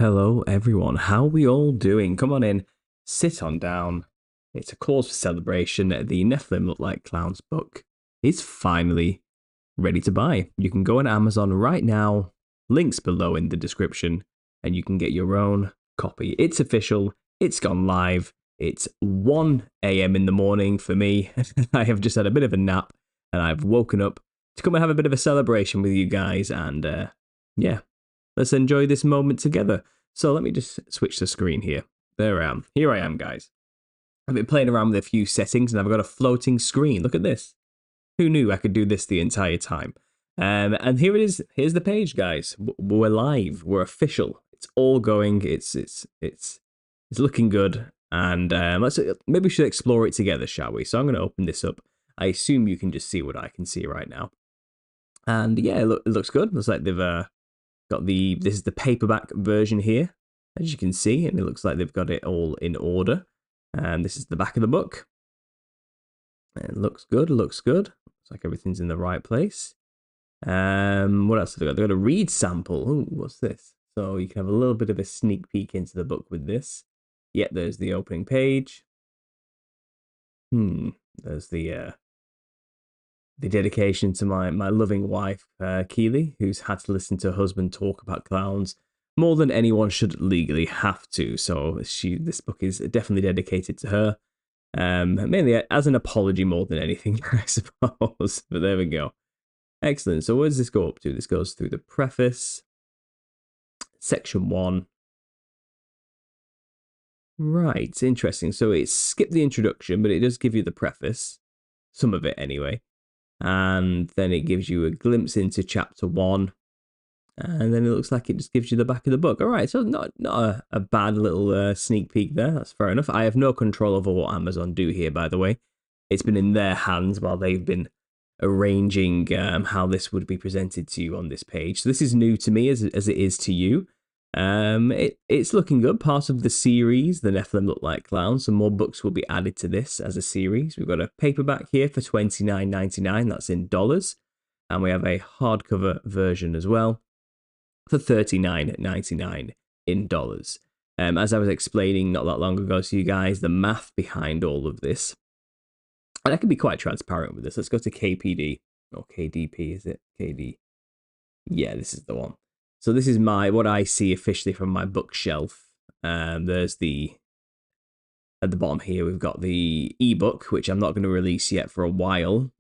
Hello, everyone. How are we all doing? Come on in, sit on down. It's a cause for celebration. The Nephilim Look Like Clowns book is finally ready to buy. You can go on Amazon right now, links below in the description, and you can get your own copy. It's official, it's gone live. It's 1 a.m. in the morning for me. I have just had a bit of a nap, and I've woken up to come and have a bit of a celebration with you guys, and yeah. Let's enjoy this moment together. So let me just switch the screen here. There I am. Here I am, guys. I've been playing around with a few settings and I've got a floating screen. Look at this. Who knew I could do this the entire time? And here it is. Here's the page, guys. We're live. We're official. It's all going. It's looking good. And maybe we should explore it together, shall we? So I'm going to open this up. I assume you can just see what I can see right now. And yeah, it looks good. Looks like they've this is the paperback version here, as you can see, and it looks like they've got it all in order. And this is the back of the book. It looks good, looks good. Looks like everything's in the right place. What else have they got? They've got a read sample. Ooh, what's this? So you can have a little bit of a sneak peek into the book with this. Yeah, there's the opening page. There's the dedication to my loving wife, Keely, who's had to listen to her husband talk about clowns more than anyone should legally have to. So this book is definitely dedicated to her, mainly as an apology more than anything, I suppose. But there we go. Excellent. So where does this go up to? This goes through the preface, section 1. Right, interesting. So it skipped the introduction, but it does give you the preface, some of it anyway. And then it gives you a glimpse into chapter 1, and then it looks like it just gives you the back of the book. All right, so not a bad little sneak peek there. That's fair enough. I have no control over what Amazon do here, by the way. It's been in their hands while they've been arranging how this would be presented to you on this page. So this is new to me as it is to you. It's looking good. Part of the series, The Nephilim Look Like Clowns. Some more books will be added to this as a series. We've got a paperback here for $29.99. That's in dollars. And we have a hardcover version as well for $39.99 in dollars. As I was explaining not that long ago to you guys, the math behind all of this. And I can be quite transparent with this. Let's go to KPD. Or KDP, is it? KD. Yeah, this is the one. So this is what I see officially from my bookshelf. There's at the bottom here, we've got the ebook, which I'm not going to release yet for a while,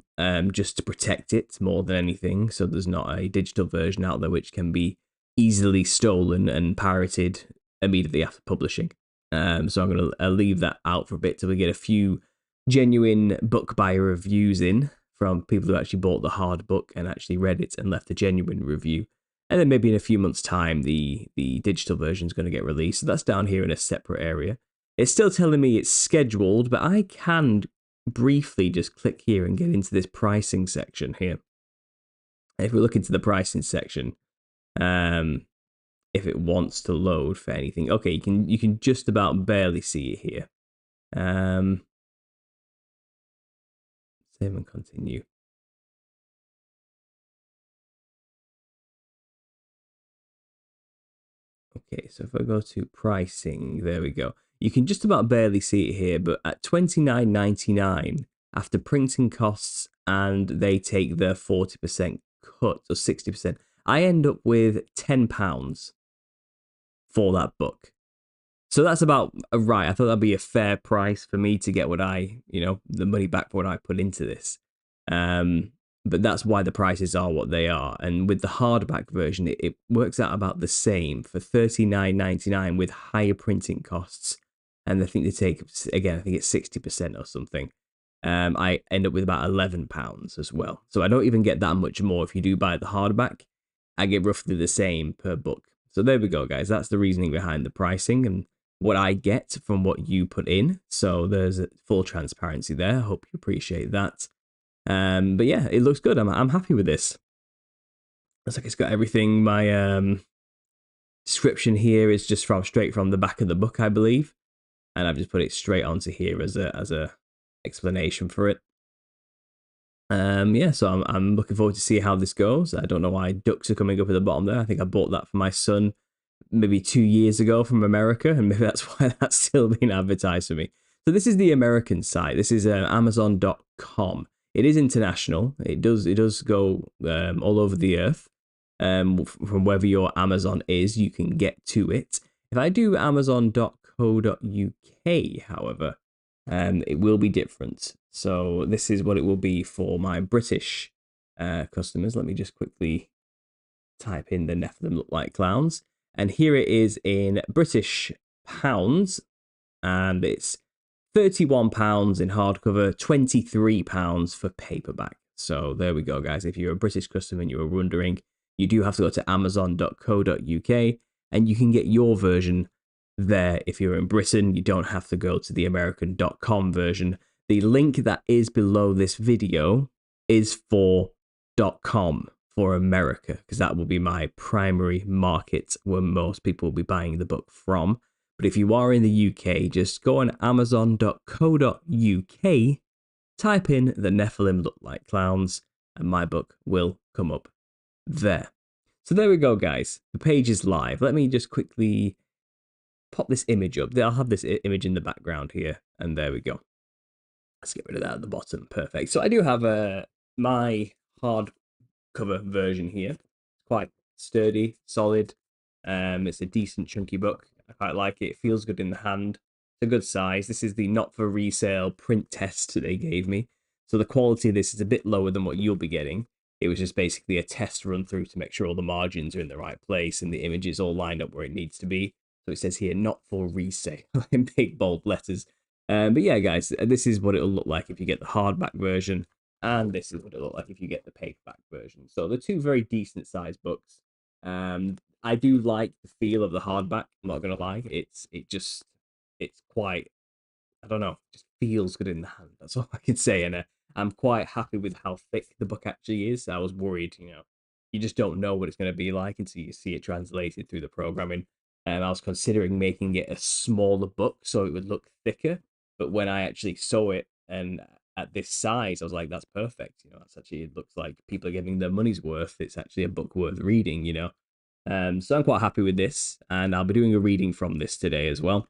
just to protect it more than anything. So there's not a digital version out there which can be easily stolen and pirated immediately after publishing. So I'm going to leave that out for a bit till we get a few genuine book buyer reviews in from people who actually bought the hard book and actually read it and left a genuine review. And then maybe in a few months' time, the digital version is going to get released. So that's down here in a separate area. It's still telling me it's scheduled, but I can briefly just click here and get into this pricing section here. If we look into the pricing section, if it wants to load for anything, okay, you can just about barely see it here. Save and continue. Okay, so if I go to pricing, there we go. You can just about barely see it here, but at $29.99 after printing costs, and they take their 40% cut or 60%, I end up with £10 for that book. So that's about right. I thought that'd be a fair price for me to get the money back for what I put into this. But that's why the prices are what they are. And with the hardback version, it works out about the same for $39.99 with higher printing costs. And I think they take, again, I think it's 60% or something. I end up with about £11 as well. So I don't even get that much more if you do buy the hardback. I get roughly the same per book. So there we go, guys. That's the reasoning behind the pricing and what I get from what you put in. So there's a full transparency there. I hope you appreciate that. But yeah, it looks good. I'm happy with this. Looks like it's got everything. My description here is just straight from the back of the book, I believe, and I've just put it straight onto here as a explanation for it. Yeah, so I'm looking forward to see how this goes. I don't know why ducks are coming up at the bottom there. I think I bought that for my son maybe 2 years ago from America, and maybe that's why that's still being advertised for me. So this is the American site. This is Amazon.com. It is international. It does go all over the earth. From wherever your Amazon is, you can get to it. If I do Amazon.co.uk, however, it will be different. So this is what it will be for my British customers. Let me just quickly type in the Nephilim look like clowns. And here it is in British pounds. And it's £31 in hardcover, £23 for paperback. So there we go, guys. If you're a British customer and you were wondering, you do have to go to amazon.co.uk and you can get your version there. If you're in Britain, you don't have to go to the American.com version. The link that is below this video is for .com for America, because that will be my primary market where most people will be buying the book from. But if you are in the UK, just go on amazon.co.uk, type in the Nephilim look like clowns, and my book will come up there. So there we go, guys. The page is live. Let me just quickly pop this image up. I'll have this image in the background here, and there we go. Let's get rid of that at the bottom. Perfect. So I do have my hardcover version here. It's quite sturdy, solid. It's a decent chunky book. I quite like it. It feels good in the hand. It's a good size. This is the not for resale print test that they gave me. So the quality of this is a bit lower than what you'll be getting. It was just basically a test run through to make sure all the margins are in the right place and the image is all lined up where it needs to be. So it says here, not for resale, in big bold letters. But yeah, guys, this is what it'll look like if you get the hardback version. And this is what it'll look like if you get the paperback version. So they're two very decent sized books. I do like the feel of the hardback. I'm not gonna lie. It's quite, I don't know, just feels good in the hand. That's all I can say. And I'm quite happy with how thick the book actually is. I was worried, you just don't know what it's going to be like until you see it translated through the programming. I was considering making it a smaller book so it would look thicker. But when I actually saw it and at this size, I was like, that's perfect. That's actually, it looks like people are getting their money's worth. It's actually a book worth reading, So I'm quite happy with this, and I'll be doing a reading from this today as well.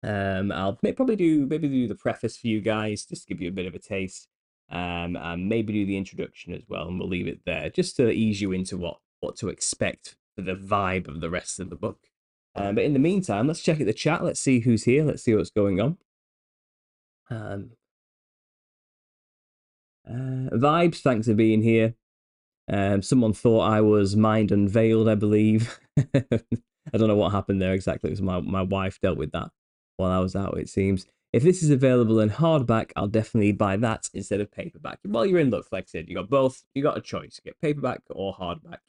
I'll probably do the preface for you guys, just to give you a bit of a taste, and maybe do the introduction as well, and we'll leave it there just to ease you into what to expect for the vibe of the rest of the book. But in the meantime, let's check out the chat. Let's see who's here. Let's see what's going on. Vibes, thanks for being here. Someone thought I was mind unveiled, I believe. I don't know what happened there exactly. It was my wife dealt with that while I was out, it seems. If this is available in hardback, I'll definitely buy that instead of paperback. Well, you're in luck, like I said. You got both. You got a choice. You get paperback or hardback.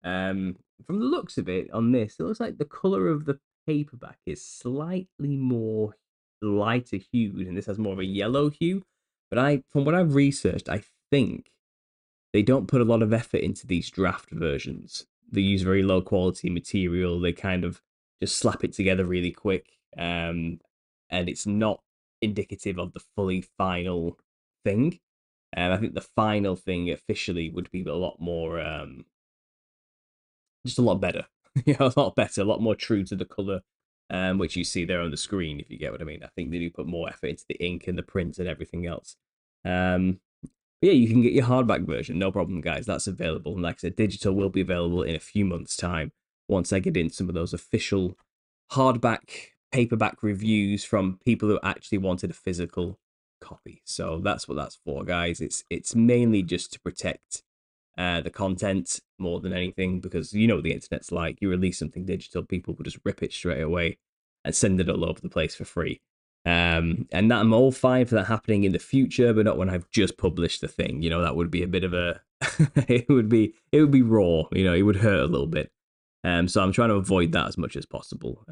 From the looks of it on this, it looks like the color of the paperback is slightly more lighter hued, and this has more of a yellow hue. But from what I've researched, I think they don't put a lot of effort into these draft versions. They use very low quality material. They kind of just slap it together really quick. And it's not indicative of the fully final thing. I think the final thing officially would be a lot more, just a lot better. A lot better, a lot more true to the color, which you see there on the screen, if you get what I mean. I think they do put more effort into the ink and the print and everything else. But yeah, you can get your hardback version, no problem, guys. That's available. And like I said, digital will be available in a few months' time once I get in some of those official hardback, paperback reviews from people who actually wanted a physical copy. So that's what that's for, guys. It's mainly just to protect the content more than anything, because you know what the internet's like. You release something digital, people will just rip it straight away and send it all over the place for free. And that I'm all fine for that happening in the future, but not when I've just published the thing. That would be a bit of a it would be raw, it would hurt a little bit. So I'm trying to avoid that as much as possible.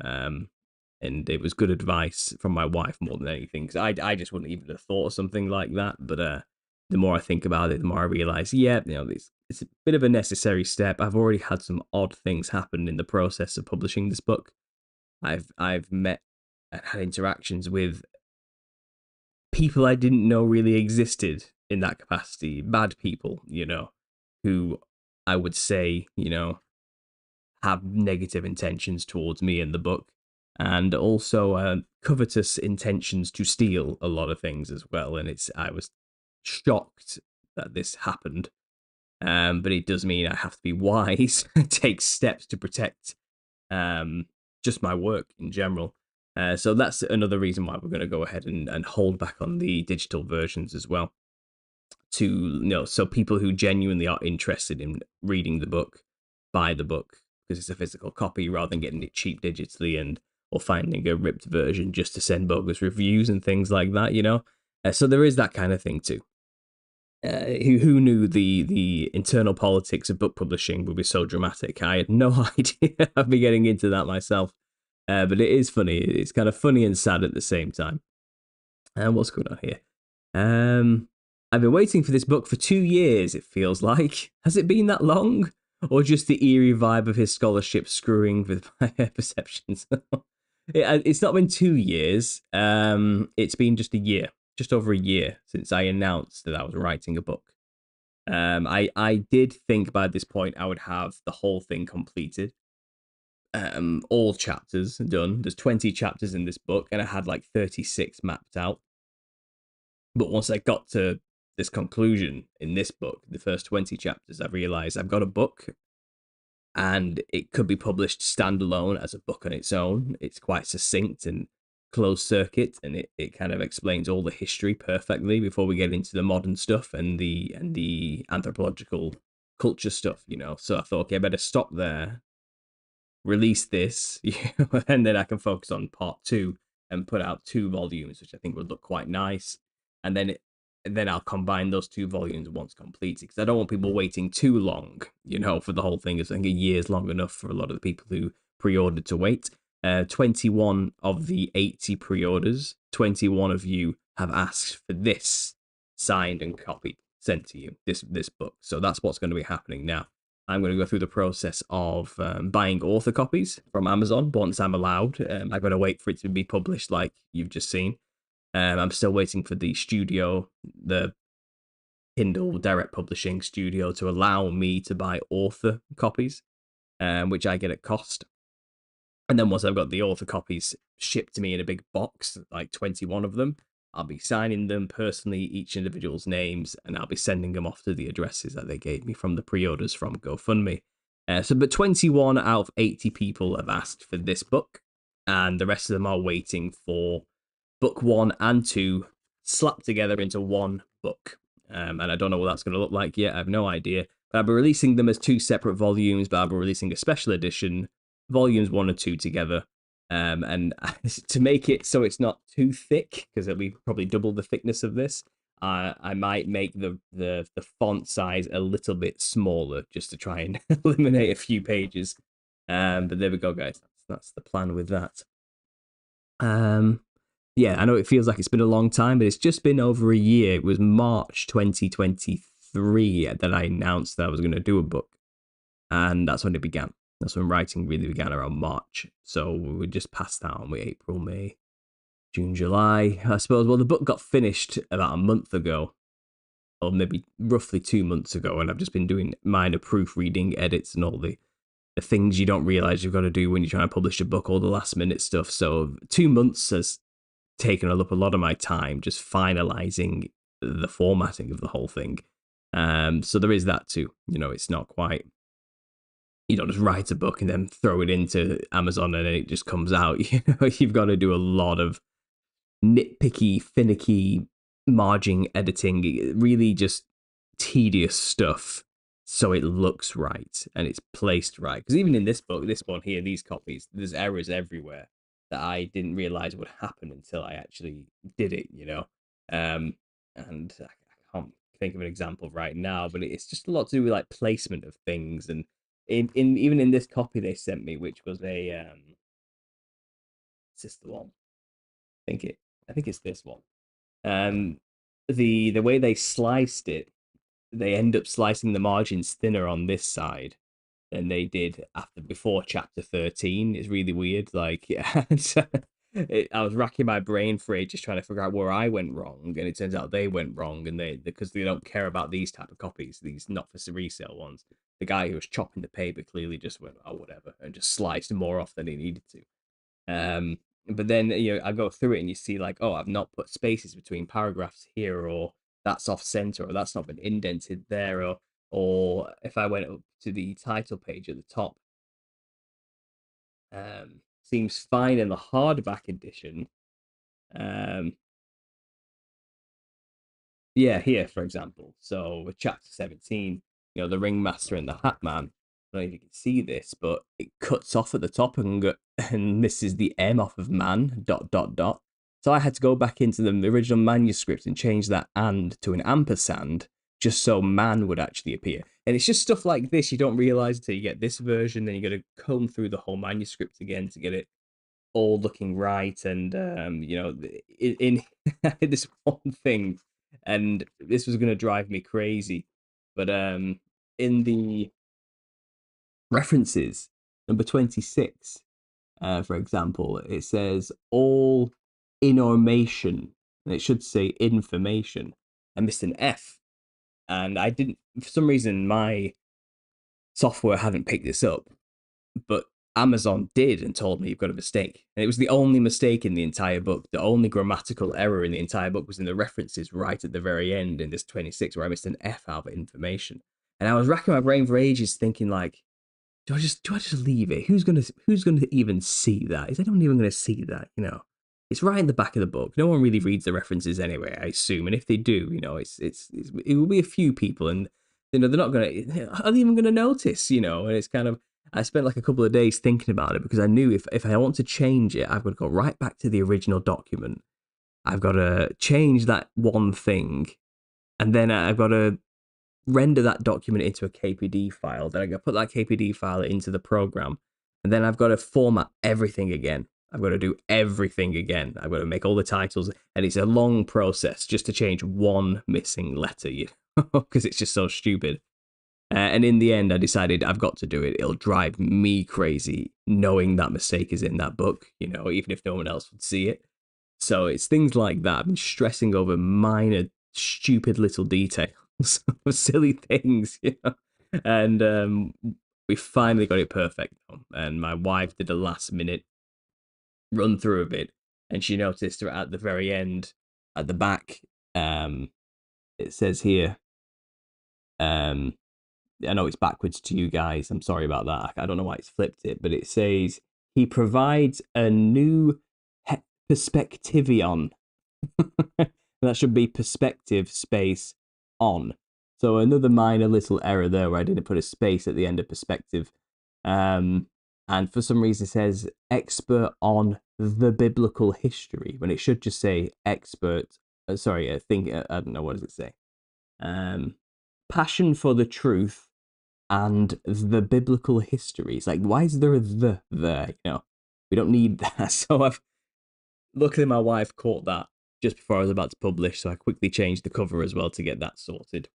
And it was good advice from my wife more than anything, because I just wouldn't even have thought of something like that. But the more I think about it, the more I realize, it's a bit of a necessary step. I've already had some odd things happen in the process of publishing this book. I've met and had interactions with people I didn't know really existed in that capacity. Bad people, who I would say, have negative intentions towards me and the book, and also covetous intentions to steal a lot of things as well. And I was shocked that this happened. But it does mean I have to be wise and take steps to protect um, just my work in general. So that's another reason why we're going to go ahead and hold back on the digital versions as well. So people who genuinely are interested in reading the book, buy the book because it's a physical copy rather than getting it cheap digitally or finding a ripped version just to send bogus reviews and things like that. So there is that kind of thing too. Who knew the internal politics of book publishing would be so dramatic? I had no idea. I'd be getting into that myself, but it is funny. It's kind of funny and sad at the same time. What's going on here? I've been waiting for this book for 2 years. It feels like. Has it been that long, or just the eerie vibe of his scholarship screwing with my perceptions? It's not been 2 years. It's been just a year. Just over a year since I announced that I was writing a book. I did think by this point I would have the whole thing completed. All chapters done. There's 20 chapters in this book, and I had like 36 mapped out. But once I got to this conclusion in this book, the first 20 chapters, I realized I've got a book and it could be published standalone as a book on its own. It's quite succinct and closed circuit, and it kind of explains all the history perfectly before we get into the modern stuff and the anthropological culture stuff. So I thought, okay, I better stop there, release this, and then I can focus on part 2 and put out 2 volumes, which I think would look quite nice. And then I'll combine those 2 volumes once completed, because I don't want people waiting too long, for the whole thing. I think a year's long enough for a lot of the people who pre-ordered to wait. 21 of the 80 pre-orders, 21 of you have asked for this signed and copied, sent to you, this book. So that's what's going to be happening now. I'm going to go through the process of buying author copies from Amazon once I'm allowed. I've got to wait for it to be published, like you've just seen. I'm still waiting for the Kindle Direct Publishing studio, to allow me to buy author copies, which I get at cost. And then once I've got the author copies shipped to me in a big box, like 21 of them, I'll be signing them personally, each individual's names, and I'll be sending them off to the addresses that they gave me from the pre-orders from GoFundMe. But 21 out of 80 people have asked for this book, and the rest of them are waiting for book 1 and 2 slapped together into one book. And I don't know what that's going to look like yet. I have no idea. But I'll be releasing them as 2 separate volumes, but I'll be releasing a special edition, volumes 1 and 2 together. And to make it so it's not too thick, because it'll be probably double the thickness of this, I might make the font size a little bit smaller, just to try and eliminate a few pages. But there we go, guys. That's the plan with that. Yeah, I know it feels like it's been a long time, but it's just been over a year. It was March 2023 that I announced that I was going to do a book, and that's when it began. That's when writing really began, around March. So we're just past that, aren't we? April, May, June, July, I suppose. Well, the book got finished about a month ago, or maybe roughly 2 months ago, and I've just been doing minor proofreading, edits, and all the things you don't realize you've got to do when you're trying to publish a book, all the last minute stuff. So 2 months has taken up a lot of my time, just finalizing the formatting of the whole thing. So there is that too. It's not quite, you don't just write a book and then throw it into Amazon and then it just comes out. You've got to do a lot of nitpicky, finicky margin editing, really just tedious stuff, so it looks right and it's placed right. Because even in this book, this one here, these copies, there's errors everywhere that I didn't realize would happen until I actually did it, and I can't think of an example right now, but it's just a lot to do with like placement of things. And even in this copy they sent me, which was a is this the one? I think it's this one. The way they sliced it, they end up slicing the margins thinner on this side than they did before chapter 13. It's really weird. Like, yeah. I was racking my brain for it, just trying to figure out where I went wrong, and it turns out they went wrong, and they because they don't care about these type of copies, these not for resale ones. The guy who was chopping the paper clearly just went, oh whatever, and just sliced more off than he needed to. But then I go through it and you see like, oh, I've not put spaces between paragraphs here, or that's off center, or that's not been indented there, or if I went up to the title page at the top, seems fine in the hardback edition. Um, yeah, here for example. So with chapter 17, the ringmaster and the hat man. I don't know if you can see this, but it cuts off at the top and misses the M off of man, dot, dot, dot. So I had to go back into the original manuscript and change that and to an ampersand just so man would actually appear. And it's just stuff like this you don't realize until you get this version. Then you got to comb through the whole manuscript again to get it all looking right. And, in this one thing, and this was going to drive me crazy. But in the references, number 26, for example, it says all information, and it should say information. I missed an F, and I didn't, for some reason, my software hadn't picked this up, but Amazon did and told me you've got a mistake. And it was the only mistake in the entire book. The only grammatical error in the entire book was in the references right at the very end in this 26, where I missed an F out of information. And I was racking my brain for ages thinking like, do I just leave it? Who's gonna even see that? Is anyone even gonna see that? It's right in the back of the book. No one really reads the references anyway, I assume. And if they do, it will be a few people, and they're not gonna are they even gonna notice? And it's kind of, I spent like a couple of days thinking about it because I knew if I want to change it, I've got to go right back to the original document. I've got to change that one thing, and then I've got to render that document into a KPD file. Then I got to put that KPD file into the program, and then I've got to format everything again. I've got to do everything again. I've got to make all the titles, and it's a long process just to change one missing letter, because it's just so stupid. And in the end, I decided I've got to do it. It'll drive me crazy knowing that mistake is in that book, even if no one else would see it. So it's things like that. I've been stressing over minor, stupid little details, silly things, And we finally got it perfect. And my wife did a last minute run through of it, and she noticed at the very end, at the back, it says here, I know it's backwards to you guys. I'm sorry about that. I don't know why it's flipped it, but it says he provides a new perspectivion. That should be perspective space on. So another minor little error there where I didn't put a space at the end of perspective. And for some reason it says expert on the biblical history when it should just say expert. I don't know, what does it say? Passion for the truth and the biblical history. It's like, why is there a the there? We don't need that. So luckily my wife caught that just before I was about to publish, so I quickly changed the cover as well to get that sorted.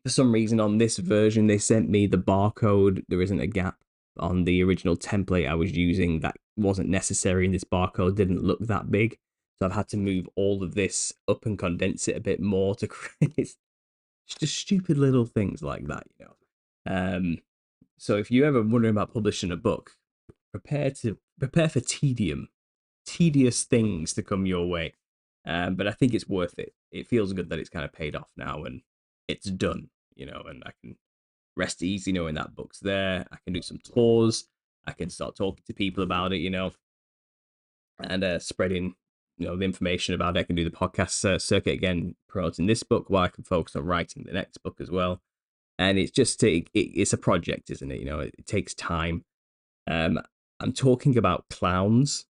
For some reason on this version they sent me the barcode. There isn't a gap on the original template I was using. That wasn't necessary, and this barcode didn't look that big. So I've had to move all of this up and condense it a bit more to create just stupid little things like that, So if you're ever wondering about publishing a book, prepare for tedious things to come your way. But I think it's worth it. It feels good that it's kind of paid off now and it's done, and I can rest easy knowing that book's there. I can do some tours. I can start talking to people about it, and spreading, the information about it. I can do the podcast circuit again, promoting this book while I can focus on writing the next book as well. And it's just it's a project, isn't it? It takes time. I'm talking about clowns.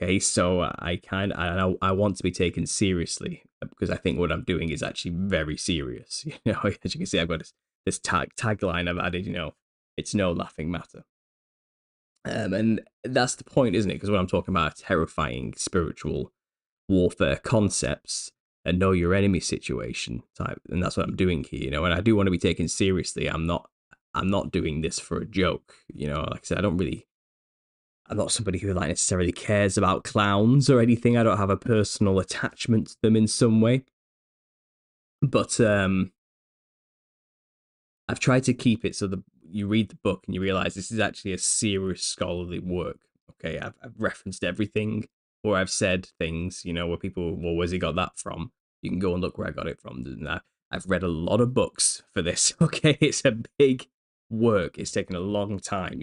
Okay, so I want to be taken seriously because I think what I'm doing is actually very serious. As you can see, I've got this tagline I've added. It's no laughing matter. And that's the point, isn't it? Because when I'm talking about terrifying spiritual warfare concepts, a know your enemy situation type, and that's what I'm doing here. And I do want to be taken seriously. I'm not doing this for a joke. Like I said, I'm not somebody who like necessarily cares about clowns or anything. I don't have a personal attachment to them in some way. But I've tried to keep it so that you read the book and you realize this is actually a serious scholarly work. Okay, I've referenced everything, or I've said things, where people, well, where's he got that from? You can go and look where I got it from. I've read a lot of books for this. Okay, it's a big work. It's taken a long time.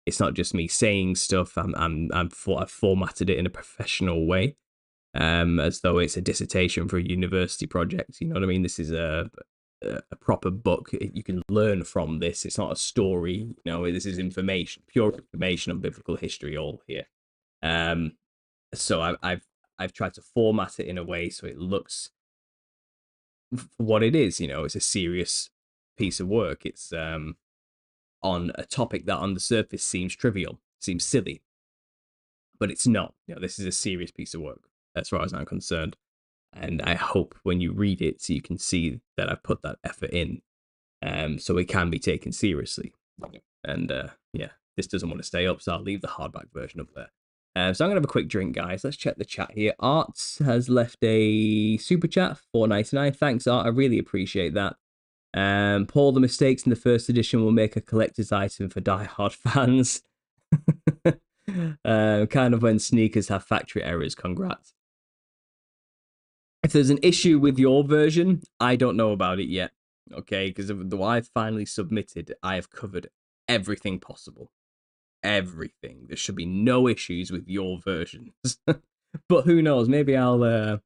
It's not just me saying stuff. I've formatted it in a professional way, as though it's a dissertation for a university project. You know what I mean? This is a proper book. You can learn from this. It's not a story. This is information, pure information on biblical history, all here. So I've tried to format it in a way so it looks for what it is. It's a serious piece of work. It's on a topic that on the surface seems trivial, seems silly, but it's not. This is a serious piece of work as far as I'm concerned. And I hope when you read it, so you can see that I've put that effort in, so it can be taken seriously. And yeah, this doesn't want to stay up, so I'll leave the hardback version up there. So I'm gonna have a quick drink, guys. Let's check the chat here. Art has left a super chat, $4.99. Thanks, Art. I really appreciate that. Paul, the mistakes in the first edition will make a collector's item for die-hard fans. Kind of when sneakers have factory errors. Congrats. If there's an issue with your version, I don't know about it yet, okay? Because the one I've finally submitted, I have covered everything possible. Everything. There should be no issues with your versions. But who knows? Maybe I'll,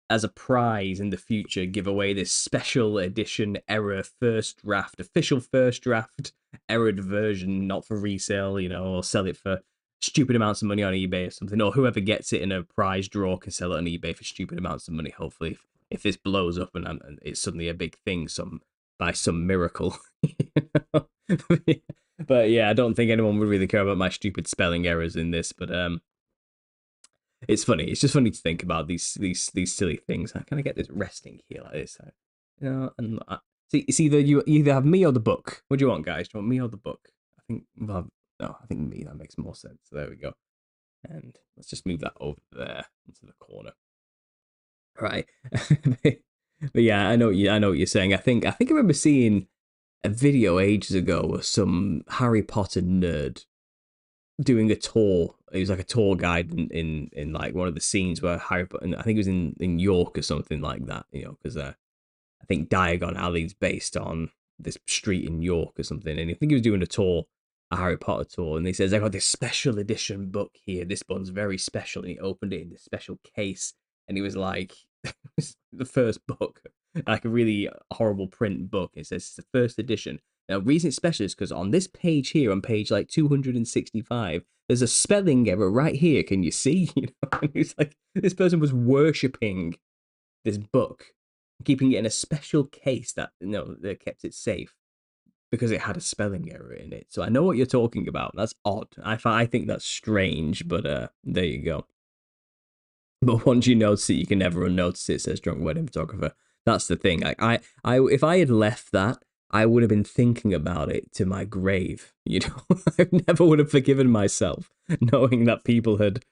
as a prize in the future, give away this special edition error first draft, official first draft, errored version, not for resale, or sell it for stupid amounts of money on eBay or something, or whoever gets it in a prize draw can sell it on eBay for stupid amounts of money. Hopefully, if this blows up and it's suddenly a big thing, by some miracle. But yeah, I don't think anyone would really care about my stupid spelling errors in this. But it's funny. It's just funny to think about these silly things. How can I get this resting here like this? And see, it's you either have me or the book. What do you want, guys? Do you want me or the book? I think I think me. That makes more sense. So there we go. And let's just move that over there into the corner. Right. But yeah, I know what you're saying. I think I remember seeing a video ages ago of some Harry Potter nerd doing a tour. It was like a tour guide in like one of the scenes where Harry Potter, I think it was in York or something like that, because I think Diagon Alley's based on this street in York or something. And I think he was doing a Harry Potter tour, and he says, I got this special edition book here. This one's very special. And he opened it in this special case, and he was like, the first book, like a really horrible print book. It says it's the first edition. Now, the reason it's special is because on this page here, on page like 265, there's a spelling error right here. Can you see? And he's like, this person was worshipping this book, keeping it in a special case that they kept it safe because it had a spelling error in it. So I know what you're talking about. That's odd. I think that's strange, but there you go. But once you notice it, you can never unnotice it, says Drunk Wedding Photographer. That's the thing. Like I if I had left that, I would have been thinking about it to my grave. I never would have forgiven myself knowing that people had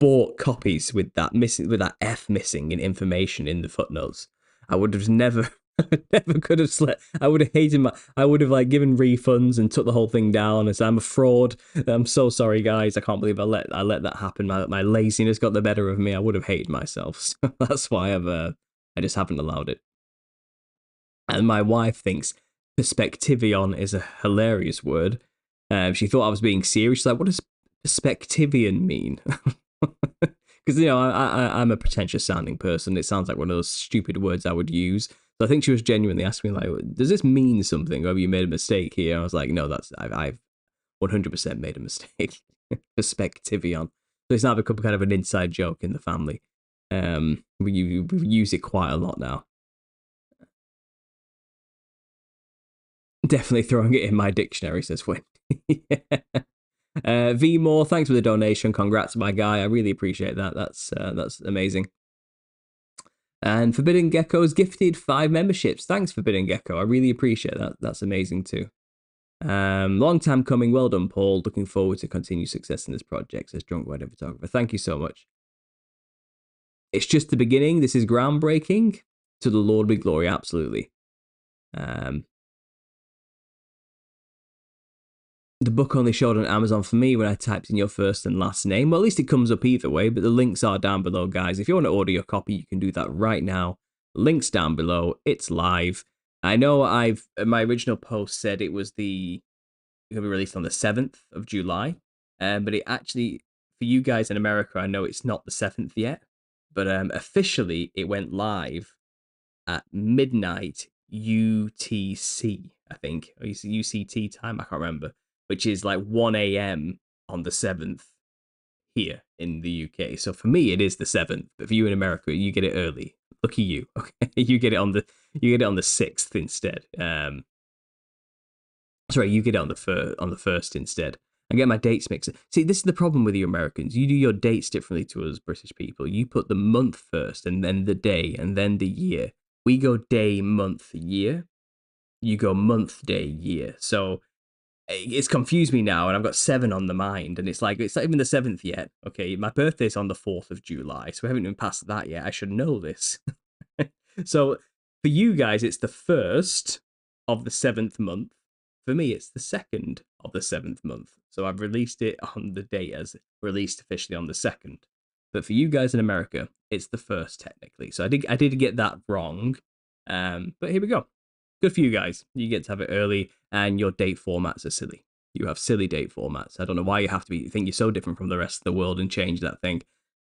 bought copies with that F missing in information in the footnotes. I would have never could have slept. I would have hated I would have like given refunds and took the whole thing down and said, I'm a fraud. I'm so sorry, guys. I can't believe I let that happen. My laziness got the better of me. I would have hated myself. So that's why I just haven't allowed it. And my wife thinks perspectivion is a hilarious word. She thought I was being serious. She's like, what does perspectivion mean? Because I'm a pretentious sounding person. It sounds like one of those stupid words I would use. So I think she was genuinely asking me, like, does this mean something? Or have you made a mistake here? I was like, no, I've 100% made a mistake. Perspectivion. So it's now become kind of an inside joke in the family. We use it quite a lot now. Definitely throwing it in my dictionary, says Win. Yeah. V Moore, thanks for the donation. Congrats, my guy. I really appreciate that. That's amazing. And Forbidden Gecko's gifted 5 memberships. Thanks, Forbidden Gecko. I really appreciate that. That's amazing too. Long time coming. Well done, Paul. Looking forward to continued success in this project, says Drunk Wedding Photographer. Thank you so much. It's just the beginning. This is groundbreaking. To the Lord be glory, absolutely. The book only showed on Amazon for me when I typed in your first and last name. Well, at least it comes up either way, but the links are down below, guys. If you want to order your copy, you can do that right now. Links down below. It's live. I know my original post said it was going to be released on the 7th of July, but it actually, for you guys in America, I know it's not the 7th yet, but officially it went live at midnight UTC, I think, or UCT time, I can't remember, which is like 1 a.m. on the 7th here in the UK. So for me, it is the 7th, but for you in America, you get it early. Lucky you. Okay, you get it on the 6th instead. Sorry, you get it on the 1st instead. I get my dates mixed. See, this is the problem with you Americans. You do your dates differently to us British people. You put the month first, and then the day, and then the year. We go day, month, year. You go month, day, year. So it's confused me now, and I've got 7 on the mind, and it's like, it's not even the 7th yet. Okay, my birthday's on the 4th of July, so we haven't even passed that yet. I should know this. So for you guys, it's the 1st of the 7th month. For me, it's the 2nd of the 7th month. So I've released it on the date as released officially on the 2nd. But for you guys in America, it's the 1st technically. So I did get that wrong. But here we go. Good for you guys. You get to have it early, and your date formats are silly. You have silly date formats. I don't know why you have to think you're so different from the rest of the world and change that thing.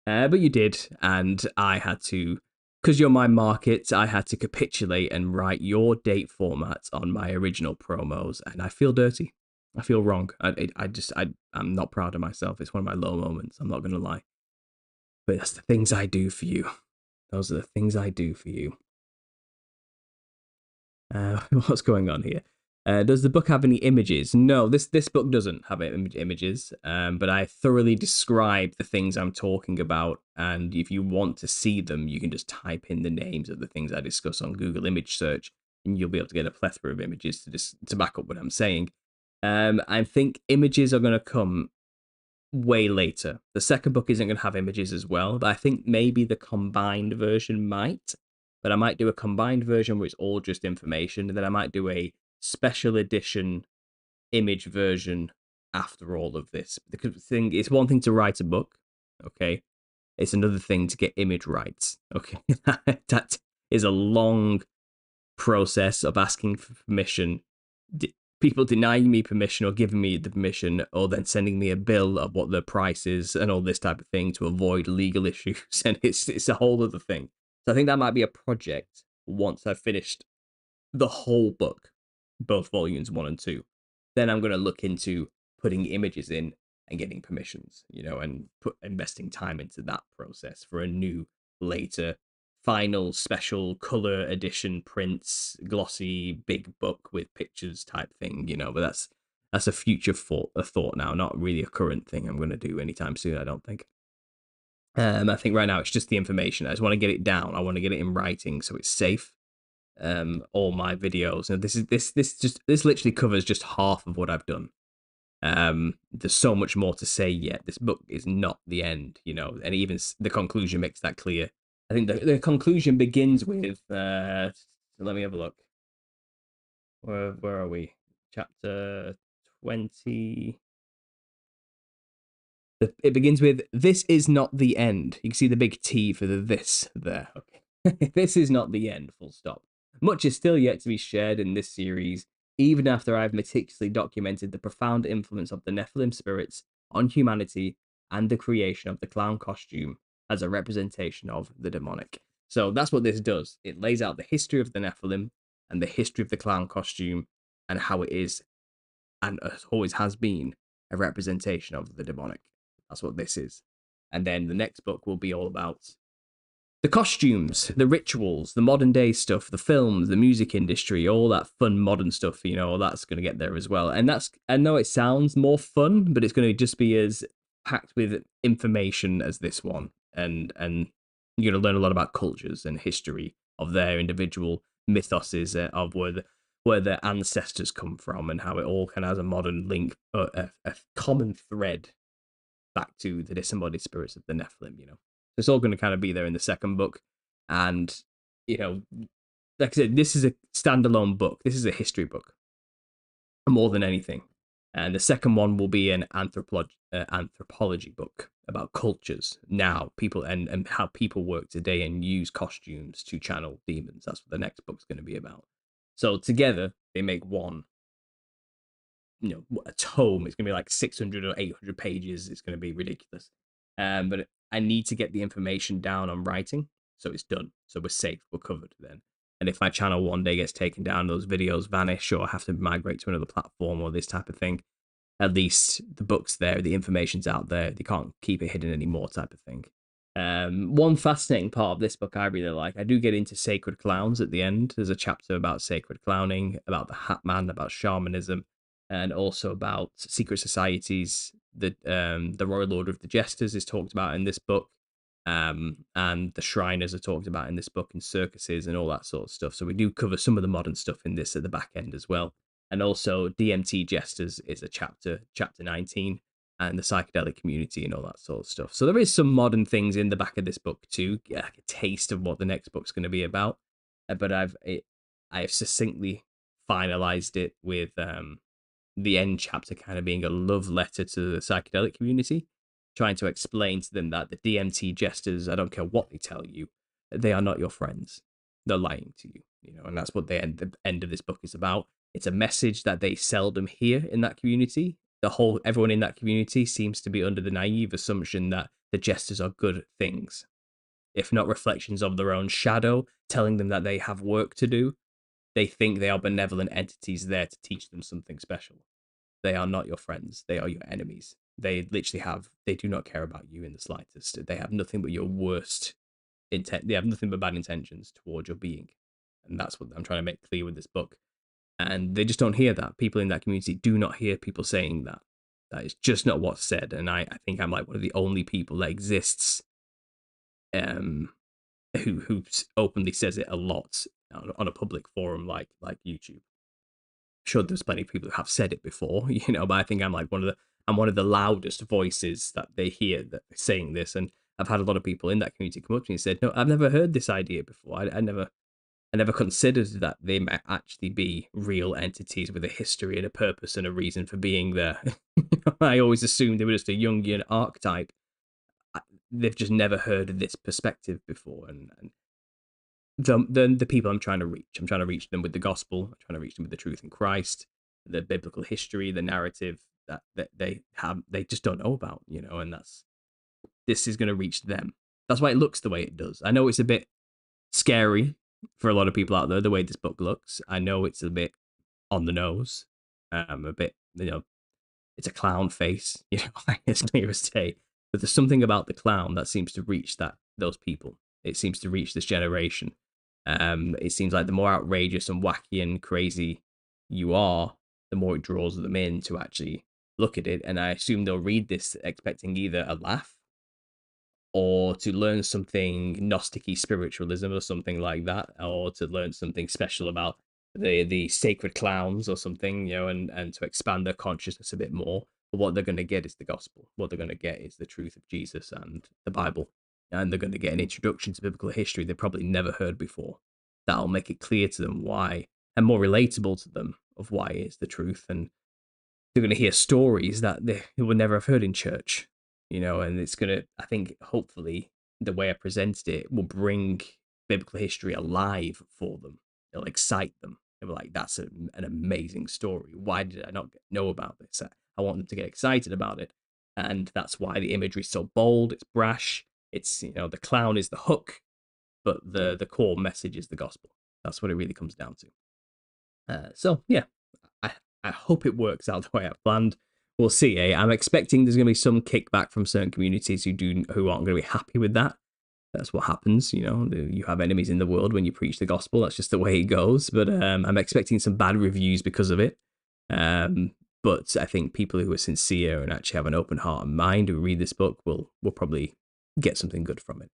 But you did, and I had to, because you're my market, I had to capitulate and write your date formats on my original promos, and I feel dirty. I feel wrong. I'm not proud of myself. It's one of my low moments. I'm not going to lie. But that's the things I do for you. Those are the things I do for you. What's going on here? Does the book have any images? No, this book doesn't have images, but I thoroughly describe the things I'm talking about, and if you want to see them, you can just type in the names of the things I discuss on Google image search, and you'll be able to get a plethora of images to back up what I'm saying. I think images are going to come way later. The second book isn't going to have images as well, but I think maybe the combined version might. But I might do a combined version where it's all just information, and then I might do a special edition image version after all of this. The thing, it's one thing to write a book, okay? It's another thing to get image rights, okay? That is a long process of asking for permission, people denying me permission or giving me the permission, or then sending me a bill of what the price is and all this type of thing to avoid legal issues, and it's a whole other thing. So I think that might be a project once I've finished the whole book, both volumes 1 and 2. Then I'm going to look into putting images in and getting permissions, and investing time into that process for a new, later, final, special color edition prints, glossy, big book with pictures type thing, but that's a future thought now, not really a current thing I'm going to do anytime soon, I don't think. I think right now it's just the information. I just want to get it down. I want to get it in writing so it's safe. All my videos. And this literally covers just half of what I've done. There's so much more to say yet. This book is not the end, and even the conclusion makes that clear. I think the conclusion begins with let me have a look. Where are we? Chapter 20. It begins with, "This is not the end." You can see the big T for the "this" there. Okay. This is not the end, full stop. Much is still yet to be shared in this series, even after I've meticulously documented the profound influence of the Nephilim spirits on humanity and the creation of the clown costume as a representation of the demonic. So that's what this does. It lays out the history of the Nephilim and the history of the clown costume and how it is, and always has been, a representation of the demonic. That's what this is. And then the next book will be all about the costumes, the rituals, the modern day stuff, the films, the music industry, all that fun modern stuff, that's going to get there as well. And I know it sounds more fun, but it's going to just be as packed with information as this one. And you're going to learn a lot about cultures and history of their individual mythoses of where their ancestors come from and how it all kind of has a modern link, a common thread back to the disembodied spirits of the Nephilim, you know. It's all going to kind of be there in the second book. And, you know, like I said, this is a standalone book. This is a history book more than anything. And the second one will be an anthropology book about cultures now, people and how people work today and use costumes to channel demons. That's what the next book's going to be about. So together they make one, you know, a tome. It's going to be like 600 or 800 pages. It's going to be ridiculous. But I need to get the information down on writing, so it's done. So we're safe. We're covered then. And if my channel one day gets taken down, those videos vanish, or I have to migrate to another platform or this type of thing, at least the book's there, the information's out there. They can't keep it hidden anymore, type of thing. One fascinating part of this book I really like, I do get into sacred clowns at the end. There's a chapter about sacred clowning, about the Hat Man, about shamanism, and also about secret societies. The Royal Order of the Jesters is talked about in this book, and the Shriners are talked about in this book, and circuses and all that sort of stuff. So we do cover some of the modern stuff in this at the back end as well. And also DMT Jesters is a chapter 19, and the psychedelic community and all that sort of stuff. So there is some modern things in the back of this book too, like a taste of what the next book's going to be about. But I've succinctly finalized it with the end chapter kind of being a love letter to the psychedelic community, trying to explain to them that the DMT Jesters, I don't care what they tell you, they are not your friends. They're lying to you, you know, and that's what the end of this book is about. It's a message that they seldom hear in that community. Everyone in that community seems to be under the naive assumption that the Jesters are good things, if not reflections of their own shadow, telling them that they have work to do. They think they are benevolent entities there to teach them something special. They are not your friends. They are your enemies. They do not care about you in the slightest. They have nothing but your worst intent. They have nothing but bad intentions towards your being. And that's what I'm trying to make clear with this book. And they just don't hear that. People in that community do not hear people saying that. That is just not what's said. And I think I'm like one of the only people that exists who openly says it a lot on a public forum like YouTube. Sure, there's plenty of people who have said it before, you know, but I think I'm like one of the loudest voices that they hear that saying this. And I've had a lot of people in that community come up to me and said, no, I've never heard this idea before. I never considered that they might actually be real entities with a history and a purpose and a reason for being there. I always assumed they were just a Jungian archetype. They've just never heard of this perspective before. And the people I'm trying to reach them with the gospel. I'm trying to reach them with the truth in Christ, the biblical history, the narrative that they just don't know about, you know, and this is going to reach them. That's why it looks the way it does. I know it's a bit scary for a lot of people out there, the way this book looks. I know it's a bit on the nose, a bit, you know, it's a clown face, you know, as clear as day. But there's something about the clown that seems to reach those people. It seems to reach this generation. It seems like the more outrageous and wacky and crazy you are, the more it draws them in to actually look at it. And I assume they'll read this expecting either a laugh or to learn something Gnostic-y spiritualism or something like that, or to learn something special about the sacred clowns or something, you know, and to expand their consciousness a bit more. But what they're going to get is the gospel. What they're going to get is the truth of Jesus and the Bible. And they're going to get an introduction to biblical history they probably never heard before. That'll make it clear to them why, and more relatable to them of why it's the truth. And they're going to hear stories that they would never have heard in church, you know, and it's going to, I think, hopefully, the way I presented it will bring biblical history alive for them. It'll excite them. They'll be like, that's an amazing story. Why did I not know about this? I want them to get excited about it. And that's why the imagery is so bold, it's brash. It's, you know, the clown is the hook, but the core message is the gospel. That's what it really comes down to. So, yeah, I hope it works out the way I planned. We'll see. I'm expecting there's going to be some kickback from certain communities who aren't going to be happy with that. That's what happens, you know. You have enemies in the world when you preach the gospel. That's just the way it goes. But I'm expecting some bad reviews because of it. But I think people who are sincere and actually have an open heart and mind who read this book will probably get something good from it.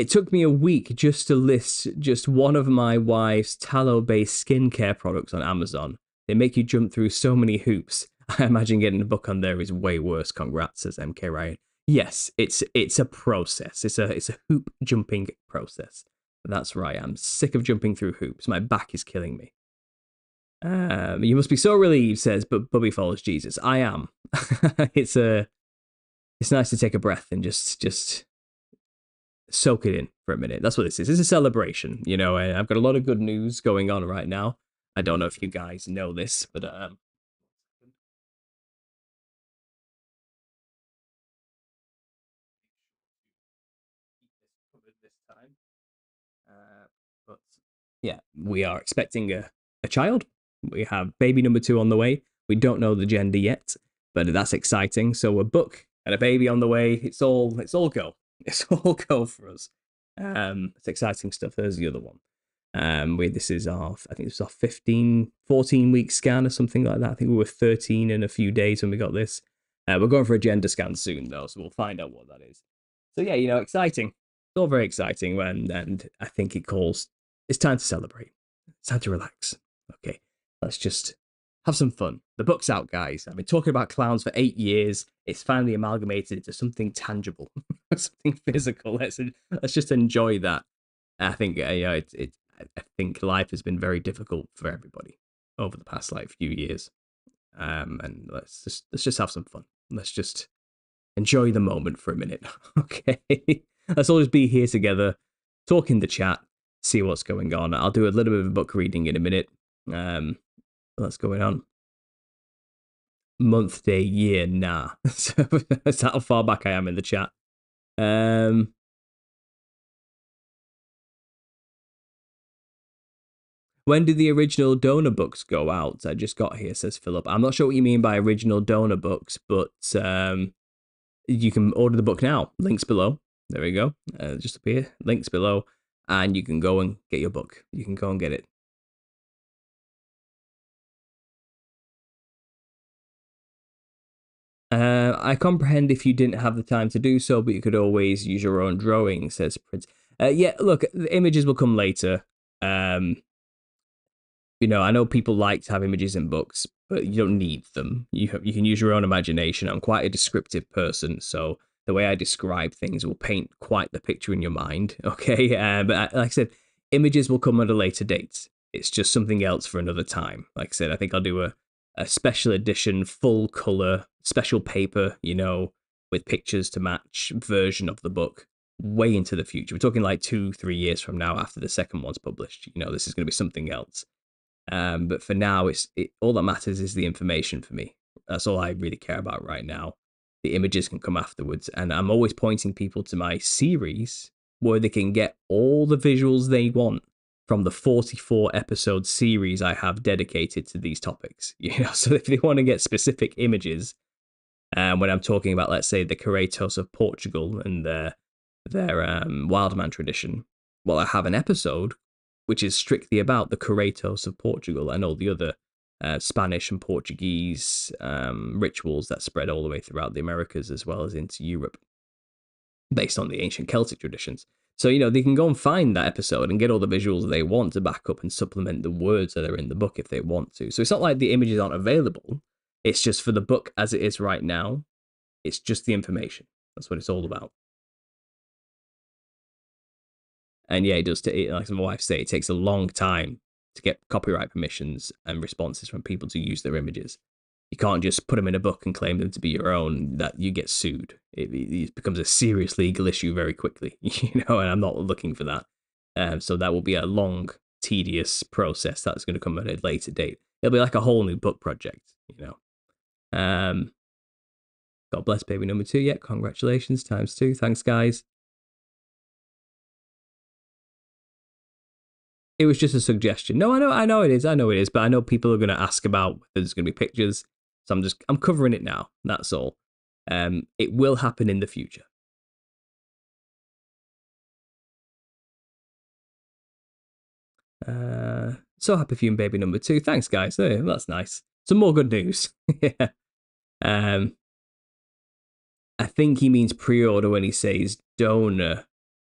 It took me a week just to list just one of my wife's tallow-based skincare products on Amazon. They make you jump through so many hoops. I imagine getting a book on there is way worse. Congrats, says MK Ryan. Yes, it's a process. It's a hoop jumping process. That's right. I'm sick of jumping through hoops. My back is killing me. You must be so relieved, says but Bubby follows Jesus. I am. it's nice to take a breath and just soak it in for a minute. That's what this is. It's a celebration. You know, I've got a lot of good news going on right now. I don't know if you guys know this, but this time. But yeah, we are expecting a child. We have baby number 2 on the way. We don't know the gender yet, but that's exciting. So a book and a baby on the way. It's all go. It's all go for us. It's exciting stuff. There's the other one. This is our, I think this was our 14-week scan or something like that. I think we were 13 in a few days when we got this. We're going for a gender scan soon though, so we'll find out what that is. So yeah, you know, exciting. It's all very exciting, and I think it's time to celebrate. It's time to relax. Okay, let's just have some fun. The book's out, guys. I've been talking about clowns for 8 years. It's finally amalgamated into something tangible, something physical. Let's just enjoy that. I think I think life has been very difficult for everybody over the past few years. And let's just have some fun. Let's just enjoy the moment for a minute. Okay. Let's all just be here together, talk in the chat, see what's going on. I'll do a little bit of book reading in a minute. What's going on? Month, day, year, nah. So that's how far back I am in the chat. When did the original donor books go out? I just got here, says Philip. I'm not sure what you mean by original donor books, but you can order the book now. Links below. There we go. Just up here. Links below. And you can go and get your book. You can go and get it. I comprehend if you didn't have the time to do so, but you could always use your own drawing, says Prince. Yeah, look, the images will come later. You know, I know people like to have images in books, but you don't need them. You can use your own imagination. I'm quite a descriptive person, so the way I describe things will paint quite the picture in your mind. Okay, but like I said, images will come at a later date. It's just something else for another time. Like I said, I think I'll do a special edition, full color, special paper, you know, with pictures to match version of the book way into the future. We're talking like 2-3 years from now after the second one's published. You know, this is going to be something else. But for now, all that matters is the information for me. That's all I really care about right now. The images can come afterwards, and I'm always pointing people to my series where they can get all the visuals they want from the 44 episode series I have dedicated to these topics. You know, so if they want to get specific images, when I'm talking about, let's say, the Carretos of Portugal and their Wildman tradition, well, I have an episode which is strictly about the Carretos of Portugal and all the other Spanish and Portuguese rituals that spread all the way throughout the Americas as well as into Europe, based on the ancient Celtic traditions. So, you know, they can go and find that episode and get all the visuals they want to back up and supplement the words that are in the book if they want to. So it's not like the images aren't available. It's just for the book as it is right now. It's just the information. That's what it's all about. And yeah, it does. Like my wife say, it takes a long time to get copyright permissions and responses from people to use their images. You can't just put them in a book and claim them to be your own. That you get sued. It becomes a serious legal issue very quickly, you know. And I'm not looking for that. So that will be a long, tedious process that's going to come at a later date. It'll be like a whole new book project, you know. God bless baby number 2. Yeah, congratulations, ×2. Thanks, guys. It was just a suggestion. No, I know it is, but I know people are going to ask about whether there's going to be pictures, so I'm covering it now. That's all. It will happen in the future. So happy for you and baby number 2. Thanks, guys. That's nice. Some more good news. Yeah. I think he means pre-order when he says donor.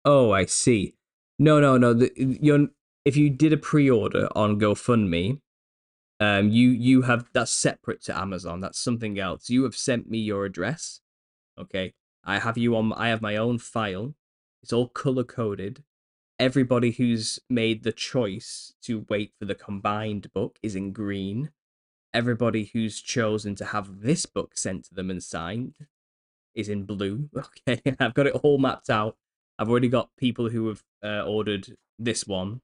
Oh, I see. No, no, no. You're if you did a pre-order on GoFundMe, you have that's separate to Amazon. That's something else. You have sent me your address. Okay, I have my own file. It's all color coded. Everybody who's made the choice to wait for the combined book is in green. Everybody who's chosen to have this book sent to them and signed is in blue. Okay, I've got it all mapped out. I've already got people who have ordered this one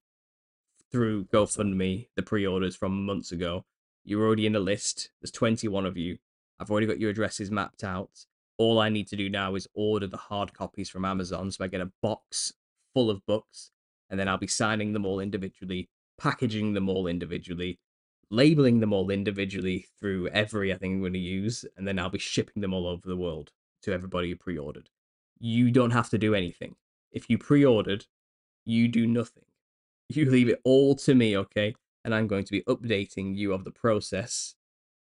through GoFundMe, the pre-orders from months ago. You're already in a list. There's 21 of you. I've already got your addresses mapped out. All I need to do now is order the hard copies from Amazon, so I get a box full of books, and then I'll be signing them all individually, packaging them all individually, labeling them all individually through every I think I'm going to use, and then I'll be shipping them all over the world to everybody who pre-ordered. You don't have to do anything. If you pre-ordered, you do nothing. You leave it all to me, okay? And I'm going to be updating you of the process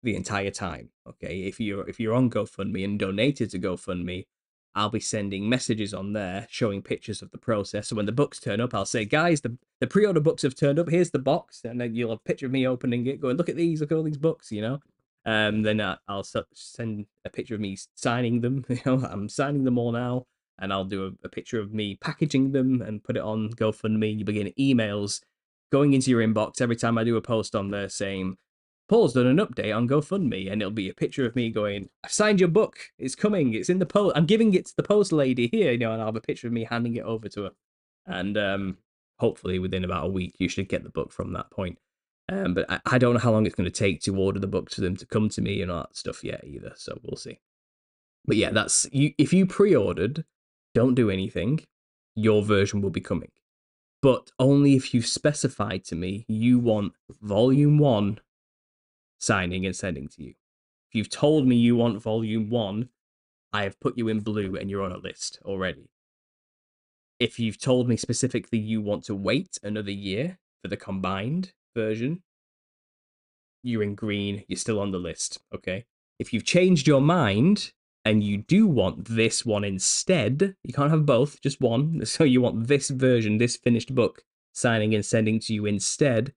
the entire time. Okay, if you're on GoFundMe and donated to GoFundMe, I'll be sending messages on there showing pictures of the process. So when the books turn up, I'll say, guys, the pre-order books have turned up. Here's the box, and then you'll have a picture of me opening it, going, look at these, look at all these books, you know. Then I'll send a picture of me signing them. You know, I'm signing them all now, and I'll do a picture of me packaging them and put it on GoFundMe. You begin emails going into your inbox every time I do a post on there saying, Paul's done an update on GoFundMe, and it'll be a picture of me going, I've signed your book. It's coming. It's in the post. I'm giving it to the post lady here, you know, and I'll have a picture of me handing it over to her. And hopefully within about a week, you should get the book from that point. But I don't know how long it's going to take to order the books for them to come to me and all that stuff yet either. So we'll see. But yeah, that's you. If you pre-ordered, don't do anything. Your version will be coming, but only if you've specified to me you want volume one signing and sending to you. If you've told me you want volume one, I have put you in blue and you're on a list already. If you've told me specifically you want to wait another year for the combined version, you're in green, you're still on the list, okay? If you've changed your mind and you do want this one instead, you can't have both, just one. So you want this version, this finished book, signing and sending to you instead,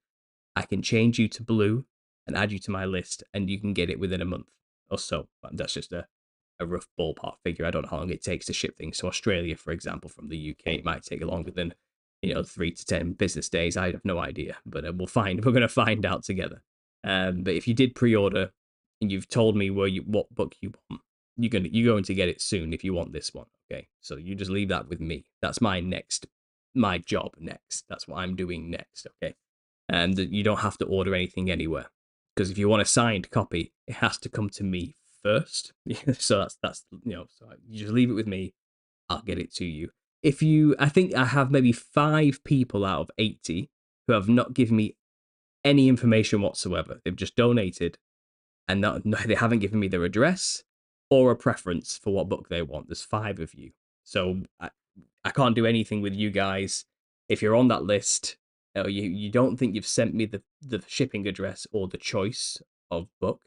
I can change you to blue and add you to my list, and you can get it within a month or so. That's just a rough ballpark figure. I don't know how long it takes to ship things. So Australia, for example, from the UK, it might take longer than 3 to 10 business days. I have no idea, but we'll find. We're going to find out together. But if you did pre-order and you've told me what book you want, you're going to get it soon if you want this one. Okay, so you just leave that with me. That's my job next. That's what I'm doing next. Okay, and you don't have to order anything anywhere, because if you want a signed copy, it has to come to me first. So that's so you just leave it with me. I'll get it to you. I think I have maybe 5 people out of 80 who have not given me any information whatsoever. They've just donated, and they haven't given me their address or a preference for what book they want. There's 5 of you, so I can't do anything with you guys. If you're on that list, you don't think you've sent me the shipping address or the choice of book,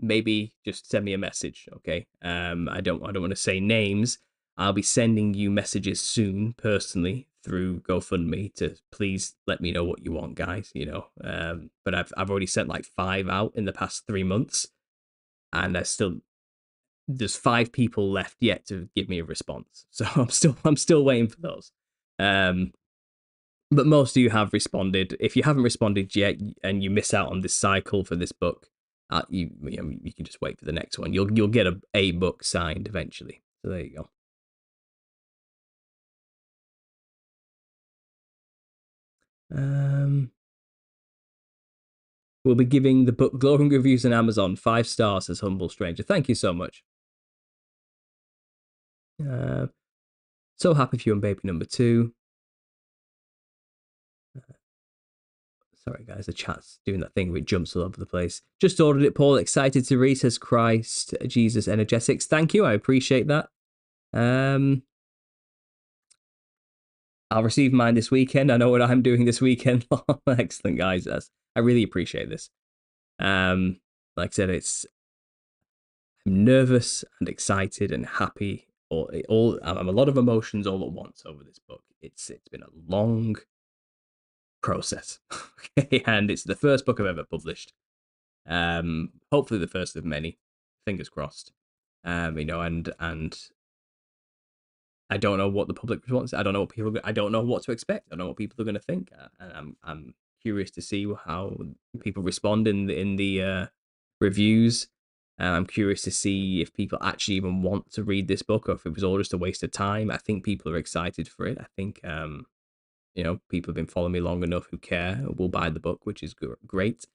maybe just send me a message, okay? I don't want to say names. I'll be sending you messages soon, personally, through GoFundMe to please let me know what you want, guys. But I've already sent like 5 out in the past 3 months, and there's 5 people left yet to give me a response. So I'm still waiting for those. But most of you have responded. If you haven't responded yet and you miss out on this cycle for this book, you can just wait for the next one. You'll get a book signed eventually. So there you go. We'll be giving the book glowing reviews on Amazon 5 stars as Humble Stranger. Thank you so much. So happy for you on baby number 2. Sorry, guys, the chat's doing that thing where it jumps all over the place. Just ordered it, Paul. Excited to read, says Christ, Jesus, Energetics. Thank you. I appreciate that. I'll receive mine this weekend. I know what I'm doing this weekend. Excellent, guys. I really appreciate this. Like I said, I'm nervous and excited and happy I'm a lot of emotions all at once over this book. It's been a long process. Okay, and it's the first book I've ever published. Hopefully the first of many. Fingers crossed. And I don't know what the public response. I don't know what people. I don't know what to expect. I don't know what people are going to think. And I'm curious to see how people respond in the reviews. I'm curious to see if people actually even want to read this book, or if it was all just a waste of time. I think people are excited for it. I think people have been following me long enough who care will buy the book, which is great.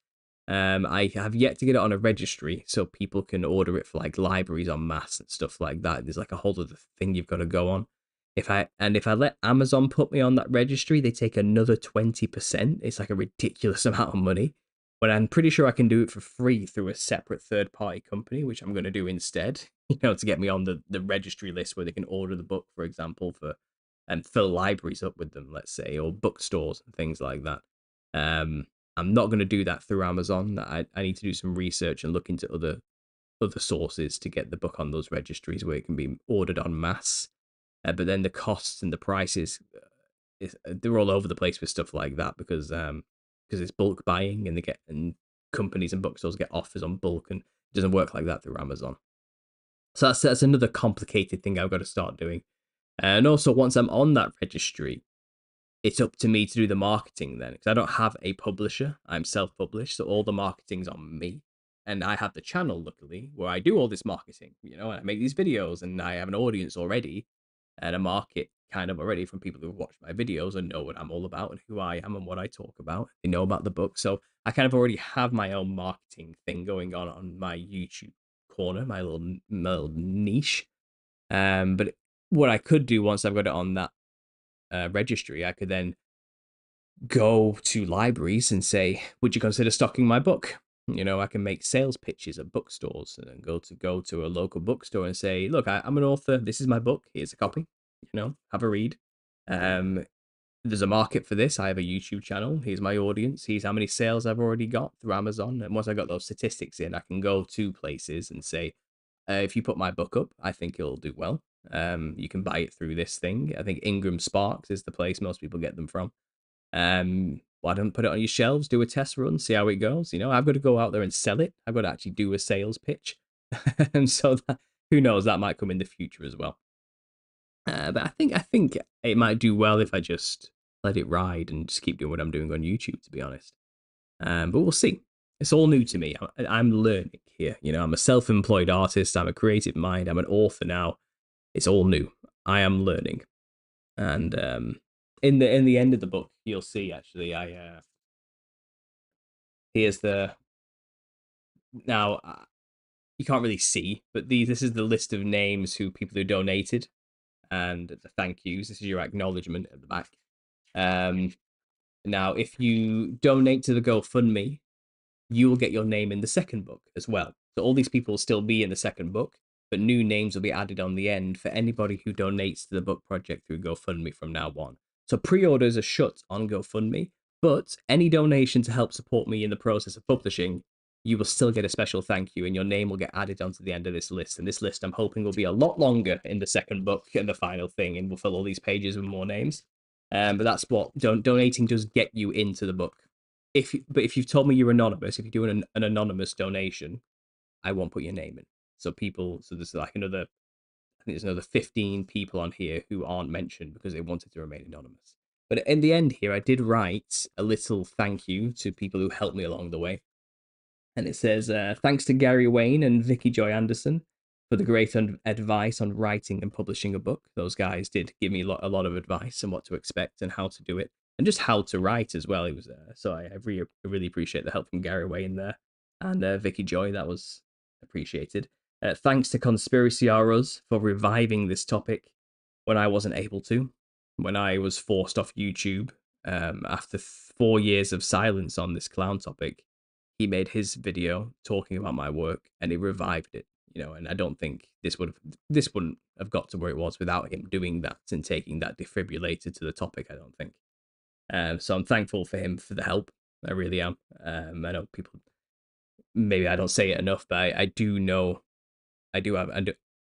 I have yet to get it on a registry so people can order it for like libraries en masse and stuff like that. There's like a whole other thing you've got to go on. If I let Amazon put me on that registry, they take another 20%. It's like a ridiculous amount of money. But I'm pretty sure I can do it for free through a separate third party company, which I'm going to do instead, to get me on the registry list where they can order the book, for example, and fill libraries up with them, let's say, or bookstores and things like that. I'm not going to do that through Amazon. I need to do some research and look into other sources to get the book on those registries where it can be ordered en masse. But then the costs and the prices, they're all over the place with stuff like that because it's bulk buying and companies and bookstores get offers on bulk, and it doesn't work like that through Amazon. So that's another complicated thing I've got to start doing. And also, once I'm on that registry, it's up to me to do the marketing then, because I don't have a publisher. I'm self-published, so all the marketing's on me. And I have the channel, luckily, where I do all this marketing, and I make these videos, and I have an audience already, and a market kind of already from people who watch my videos and know what I'm all about and who I am and what I talk about. They know about the book. So I kind of already have my own marketing thing going on my YouTube corner, my little niche. But what I could do once I've got it on that registry, I could then go to libraries and say, would you consider stocking my book? I can make sales pitches at bookstores and go to a local bookstore and say, look, I'm an author. This is my book. Here's a copy. Have a read. There's a market for this. I have a YouTube channel. Here's my audience. Here's how many sales I've already got through Amazon. And once I got those statistics in, I can go to places and say, if you put my book up, I think it'll do well. You can buy it through this thing. I think Ingram Sparks is the place most people get them from. Why don't put it on your shelves, do a test run, see how it goes? I've got to go out there and sell it. I've got to actually do a sales pitch. And so who knows, that might come in the future as well. But I think it might do well if I just let it ride and just keep doing what I'm doing on YouTube, to be honest. But we'll see. It's all new to me. I'm learning here. I'm a self-employed artist. I'm a creative mind. I'm an author now. It's all new. I am learning. And in the end of the book, you'll see actually. Here's the now. You can't really see, but this is the list of names who people who donated and the thank yous. This is your acknowledgement at the back. Now, if you donate to the GoFundMe, you will get your name in the second book as well. So all these people will still be in the second book, but new names will be added on the end for anybody who donates to the book project through GoFundMe from now on. So pre-orders are shut on GoFundMe, but any donation to help support me in the process of publishing, you will still get a special thank you, and your name will get added onto the end of this list. And this list, I'm hoping, will be a lot longer in the second book and the final thing, and we'll fill all these pages with more names. But that's what donating does get you into the book. If you've told me you're anonymous, if you're doing an anonymous donation, I won't put your name in. So there's like I think there's another 15 people on here who aren't mentioned because they wanted to remain anonymous. But in the end here, I did write a little thank you to people who helped me along the way. And it says, thanks to Gary Wayne and Vicky Joy Anderson for the great advice on writing and publishing a book. Those guys did give me a lot of advice on what to expect and how to do it, and just how to write as well. It was so I really appreciate the help from Gary Wayne there and Vicky Joy. That was appreciated. Thanks to Conspiracy Us for reviving this topic when I wasn't able to, when I was forced off YouTube after 4 years of silence on this clown topic. He made his video talking about my work, and it revived it. And I don't think this wouldn't have got to where it was without him doing that and taking that defibrillator to the topic. I don't think. So I'm thankful for him for the help. I really am. I know people maybe I don't say it enough, but I do know I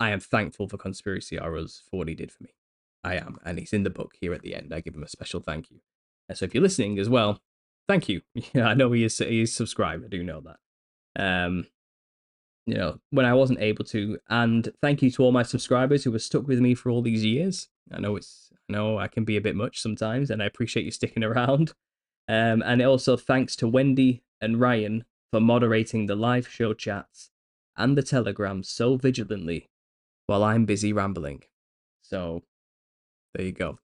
I am thankful for Conspiracy Horrors for what he did for me. I am, and he's in the book here at the end. I give him a special thank you. And so if you're listening as well, thank you. Yeah, I know he is subscribed. I do know that. When I wasn't able to, and thank you to all my subscribers who were stuck with me for all these years. I know I can be a bit much sometimes, and I appreciate you sticking around. And also thanks to Wendy and Ryan for moderating the live show chats and the telegrams so vigilantly while I'm busy rambling. So there you go.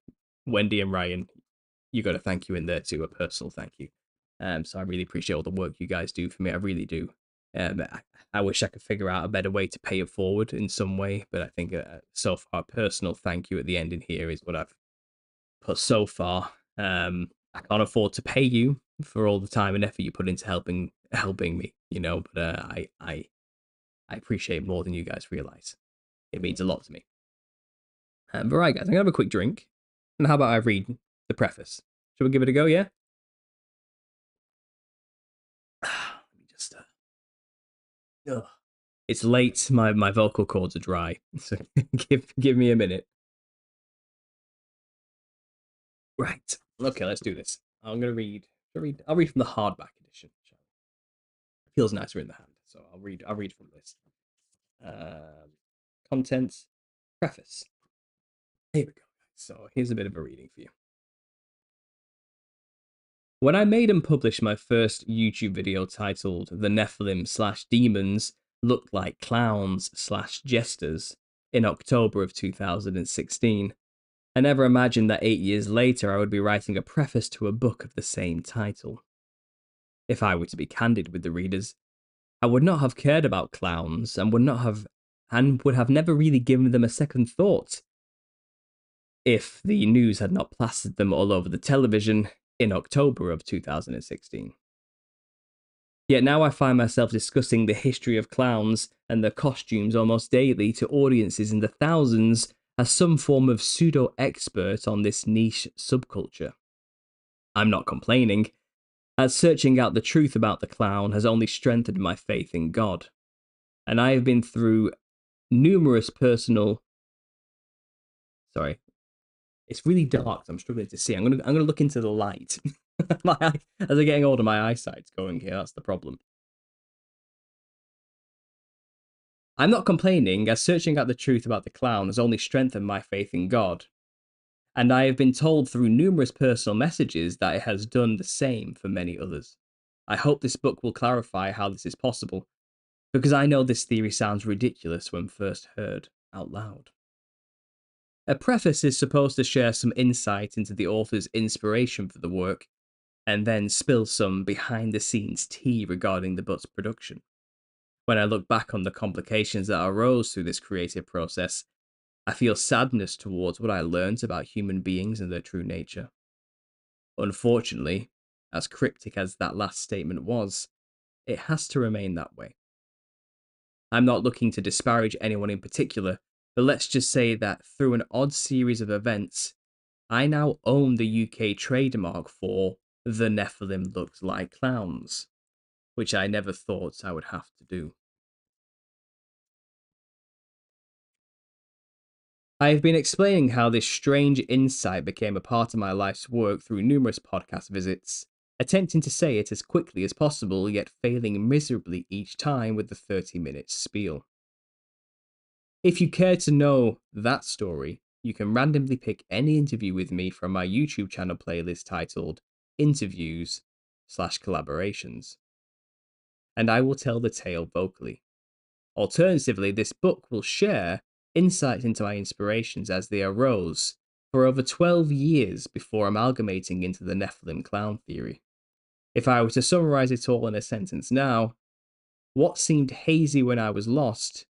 Wendy and Ryan, you got a thank you in there too, a personal thank you. So I really appreciate all the work you guys do for me. I really do. I wish I could figure out a better way to pay it forward in some way, but I think so far, a personal thank you at the end in here is what I've put so far. I can't afford to pay you for all the time and effort you put into helping me, but I appreciate more than you guys realize. It means a lot to me. But right, guys, I'm gonna have a quick drink, and how about I read the preface? Shall we give it a go? Yeah. Let me just. Ugh. It's late. My vocal cords are dry, so give me a minute. Right. Okay, let's do this. I'm gonna read. I'll read from the hardback edition. It feels nicer in the hand, so I'll read from this. Contents. Preface. Here we go. So here's a bit of a reading for you. When I made and published my first YouTube video titled The Nephilim/Demons Look Like Clowns/Jesters in October of 2016, I never imagined that 8 years later I would be writing a preface to a book of the same title. If I were to be candid with the readers, I would not have cared about clowns and would have never really given them a second thought if the news had not plastered them all over the television in October of 2016. Yet now I find myself discussing the history of clowns and their costumes almost daily to audiences in the thousands as some form of pseudo-expert on this niche subculture. I'm not complaining, as searching out the truth about the clown has only strengthened my faith in God, and I have been through numerous personal... Sorry. It's really dark, so I'm struggling to see. I'm gonna look into the light. As I'm getting older, my eyesight's going here. That's the problem. I'm not complaining, as searching out the truth about the clown has only strengthened my faith in God, and I have been told through numerous personal messages that it has done the same for many others. I hope this book will clarify how this is possible, because I know this theory sounds ridiculous when first heard out loud. A preface is supposed to share some insight into the author's inspiration for the work, and then spill some behind-the-scenes tea regarding the book's production. When I look back on the complications that arose through this creative process, I feel sadness towards what I learned about human beings and their true nature. Unfortunately, as cryptic as that last statement was, it has to remain that way. I'm not looking to disparage anyone in particular, but let's just say that through an odd series of events, I now own the UK trademark for The Nephilim Looked Like Clowns, which I never thought I would have to do. I have been explaining how this strange insight became a part of my life's work through numerous podcast visits, attempting to say it as quickly as possible, yet failing miserably each time with the 30-minute spiel. If you care to know that story, you can randomly pick any interview with me from my YouTube channel playlist titled Interviews/Collaborations, and I will tell the tale vocally. Alternatively, this book will share insights into my inspirations as they arose for over 12 years before amalgamating into the Nephilim clown theory. If I were to summarize it all in a sentence now, what seemed hazy when I was lost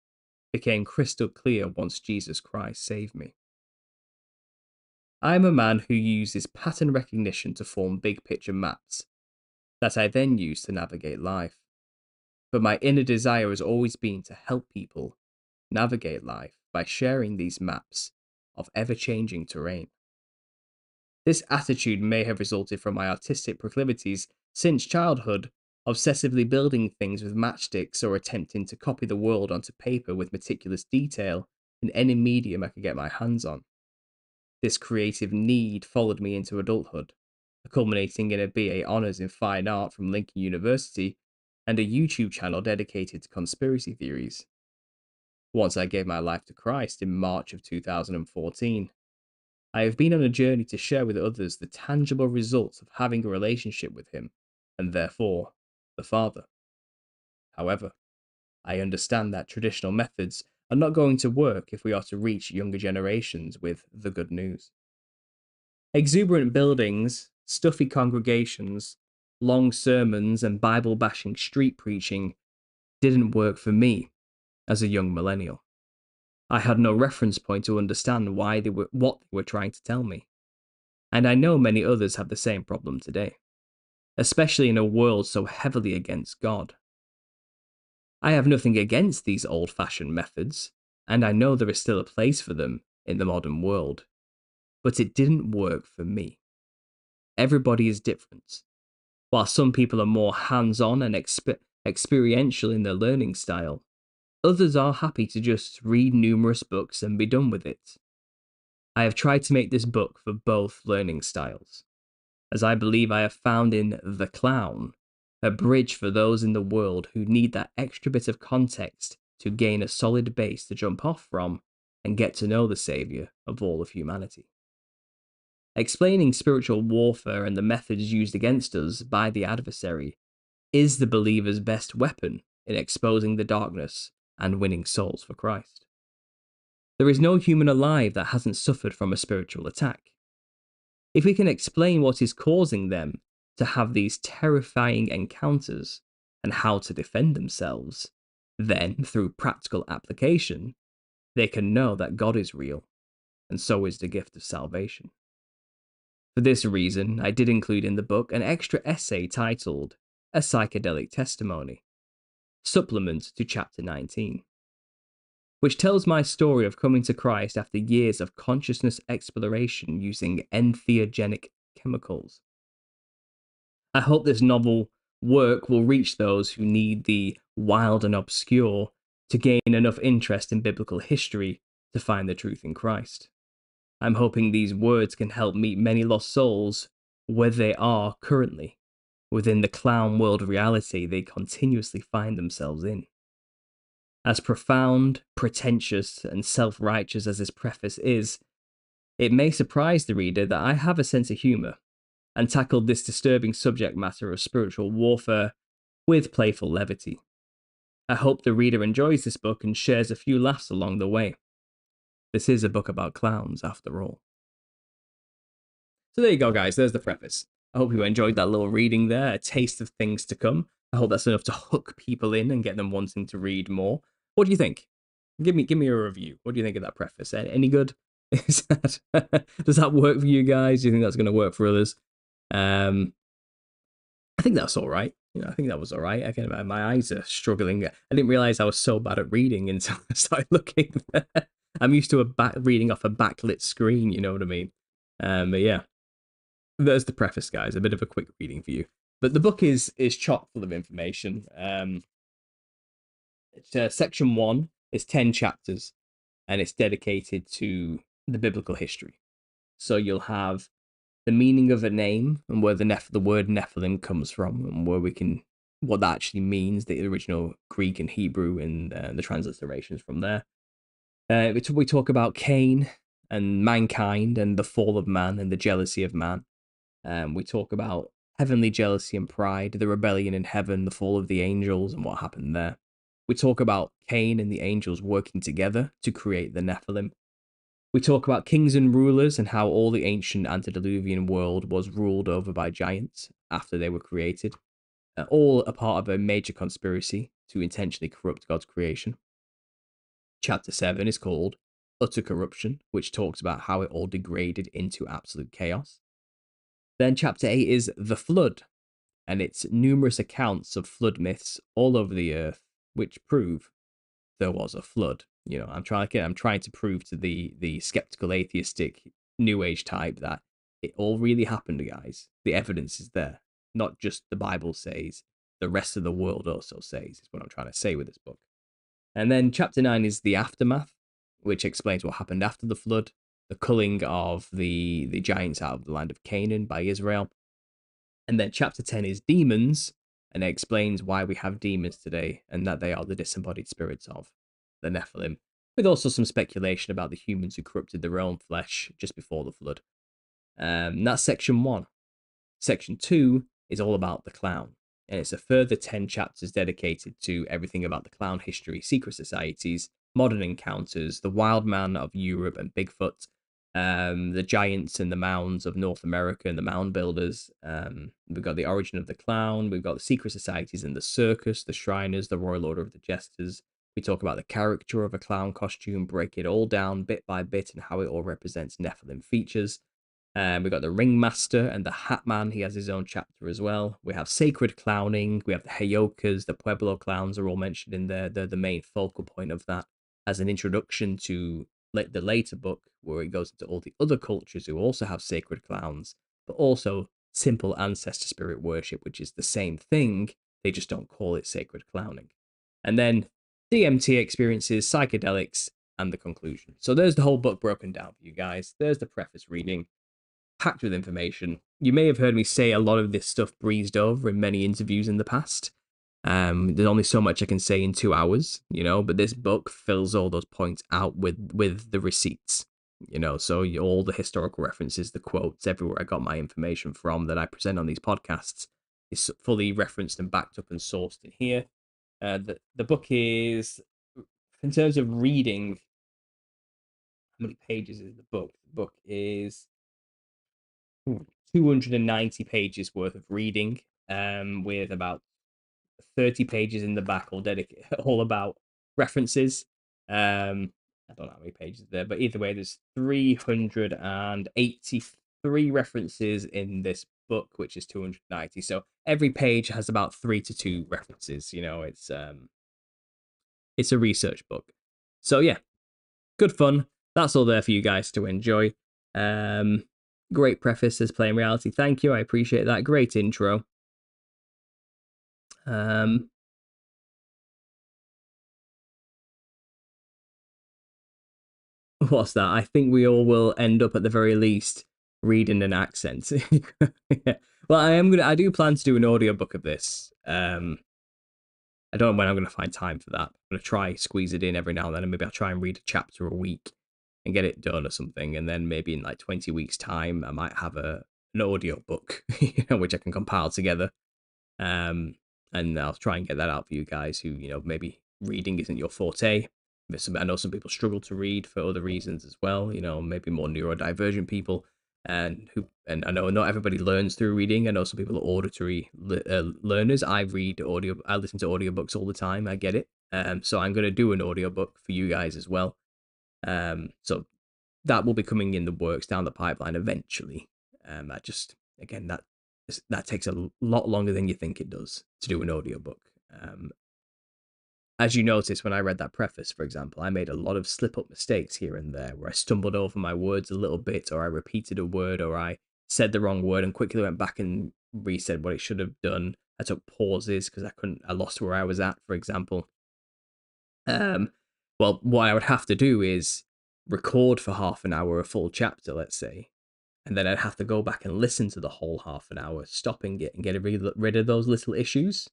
became crystal clear once Jesus Christ saved me. I am a man who uses pattern recognition to form big picture maps that I then use to navigate life. But my inner desire has always been to help people navigate life by sharing these maps of ever-changing terrain. This attitude may have resulted from my artistic proclivities since childhood, obsessively building things with matchsticks or attempting to copy the world onto paper with meticulous detail in any medium I could get my hands on. This creative need followed me into adulthood, culminating in a BA Honours in Fine Art from Lincoln University and a YouTube channel dedicated to conspiracy theories. Once I gave my life to Christ in March of 2014, I have been on a journey to share with others the tangible results of having a relationship with Him, and therefore, the Father. However, I understand that traditional methods are not going to work if we are to reach younger generations with the good news. Exuberant buildings, stuffy congregations, long sermons, and Bible bashing street preaching didn't work for me as a young millennial. I had no reference point to understand what they were trying to tell me. And I know many others have the same problem today, especially in a world so heavily against God. I have nothing against these old-fashioned methods, and I know there is still a place for them in the modern world, but it didn't work for me. Everybody is different. While some people are more hands-on and experiential in their learning style, others are happy to just read numerous books and be done with it. I have tried to make this book for both learning styles, as I believe I have found in The Clown a bridge for those in the world who need that extra bit of context to gain a solid base to jump off from and get to know the Saviour of all of humanity. Explaining spiritual warfare and the methods used against us by the adversary is the believer's best weapon in exposing the darkness and winning souls for Christ. There is no human alive that hasn't suffered from a spiritual attack. If we can explain what is causing them to have these terrifying encounters and how to defend themselves, then, through practical application, they can know that God is real, and so is the gift of salvation. For this reason, I did include in the book an extra essay titled A Psychedelic Testimony, supplement to chapter 19, which tells my story of coming to Christ after years of consciousness exploration using entheogenic chemicals. I hope this novel work will reach those who need the wild and obscure to gain enough interest in biblical history to find the truth in Christ. I'm hoping these words can help meet many lost souls where they are currently, within the clown world reality they continuously find themselves in. As profound, pretentious, and self-righteous as this preface is, it may surprise the reader that I have a sense of humour and tackled this disturbing subject matter of spiritual warfare with playful levity. I hope the reader enjoys this book and shares a few laughs along the way. This is a book about clowns, after all. So there you go, guys. There's the preface. I hope you enjoyed that little reading there, a taste of things to come. I hope that's enough to hook people in and get them wanting to read more. What do you think? Give me a review. What do you think of that preface? Any good? Does that work for you guys? Do you think that's going to work for others? I think that's all right. I think that was all right. Again, my eyes are struggling. I didn't realize I was so bad at reading until I started looking. I'm used to reading off a backlit screen. You know what I mean? But yeah, there's the preface, guys. A bit of a quick reading for you. But the book is chock full of information. Section 1 is 10 chapters, and it's dedicated to the biblical history. So you'll have the meaning of a name and where the word Nephilim comes from, and what that actually means, the original Greek and Hebrew, and the transliterations from there. We talk about Cain and mankind and the fall of man and the jealousy of man. We talk about heavenly jealousy and pride, the rebellion in heaven, the fall of the angels, and what happened there. We talk about Cain and the angels working together to create the Nephilim. We talk about kings and rulers and how all the ancient antediluvian world was ruled over by giants after they were created, all a part of a major conspiracy to intentionally corrupt God's creation. Chapter 7 is called Utter Corruption, which talks about how it all degraded into absolute chaos. Then chapter 8 is The Flood, and it's numerous accounts of flood myths all over the earth, which prove there was a flood. I'm trying to prove to the skeptical, atheistic, New Age type that it all really happened, guys. The evidence is there. Not just the Bible says, the rest of the world also says, is what I'm trying to say with this book. And then chapter 9 is The Aftermath, which explains what happened after the flood, the culling of the giants out of the land of Canaan by Israel. And then chapter 10 is demons, and it explains why we have demons today and that they are the disembodied spirits of the Nephilim, with also some speculation about the humans who corrupted their own flesh just before the flood. That's section 1. Section 2 is all about the clown, and it's a further 10 chapters dedicated to everything about the clown history, secret societies, modern encounters, the wild man of Europe and Bigfoot, the giants and the mounds of North America and the mound builders. We've got the origin of the clown. We've got the secret societies in the circus, the Shriners, the Royal Order of the Jesters. We talk about the caricature of a clown costume, break it all down bit by bit and how it all represents Nephilim features. We've got the Ringmaster and the Hat Man. He has his own chapter as well. We have sacred clowning. We have the Heyokas, the Pueblo clowns are all mentioned in there. They're the main focal point of that as an introduction to the later book, where it goes into all the other cultures who also have sacred clowns, but also simple ancestor spirit worship, which is the same thing. They just don't call it sacred clowning. And then DMT experiences, psychedelics, and the conclusion. So there's the whole book broken down for you guys. There's the preface reading, packed with information. You may have heard me say a lot of this stuff breezed over in many interviews in the past. There's only so much I can say in 2 hours, but this book fills all those points out with the receipts, so all the historical references, the quotes, everywhere I got my information from that I present on these podcasts is fully referenced and backed up and sourced in here. The book is, in terms of reading, how many pages is the book? The book is 290 pages worth of reading, with about 30 pages in the back all about references. I don't know how many pages there, but either way, there's 383 references in this book, which is 290. So every page has about 3 to 2 references. It's a research book. So yeah, good fun. That's all there for you guys to enjoy. Great preface, says Playing Reality. Thank you, I appreciate that. Great intro. What's that? I think we all will end up at the very least reading an accent. Yeah. Well, I do plan to do an audiobook of this. I don't know when I'm gonna find time for that. I'm gonna try squeeze it in every now and then, and maybe I'll try and read a chapter a week and get it done or something. And then maybe in like 20 weeks' time, I might have an audiobook, which I can compile together. And I'll try and get that out for you guys who, maybe reading isn't your forte. I know some people struggle to read for other reasons as well, maybe more neurodivergent people, and I know not everybody learns through reading. I know some people are auditory learners. I listen to audiobooks all the time. I get it. So I'm going to do an audiobook for you guys as well. So that will be coming in the works down the pipeline eventually. Again, that takes a lot longer than you think it does to do an audiobook. As you notice, when I read that preface, for example, I made a lot of slip-up mistakes here and there where I stumbled over my words a little bit, or I repeated a word, or I said the wrong word and quickly went back and resaid what it should have done. I took pauses because I lost where I was at, for example. Well, what I would have to do is record for half an hour a full chapter, let's say, and then I'd have to go back and listen to the whole half an hour, stopping it and getting rid of those little issues,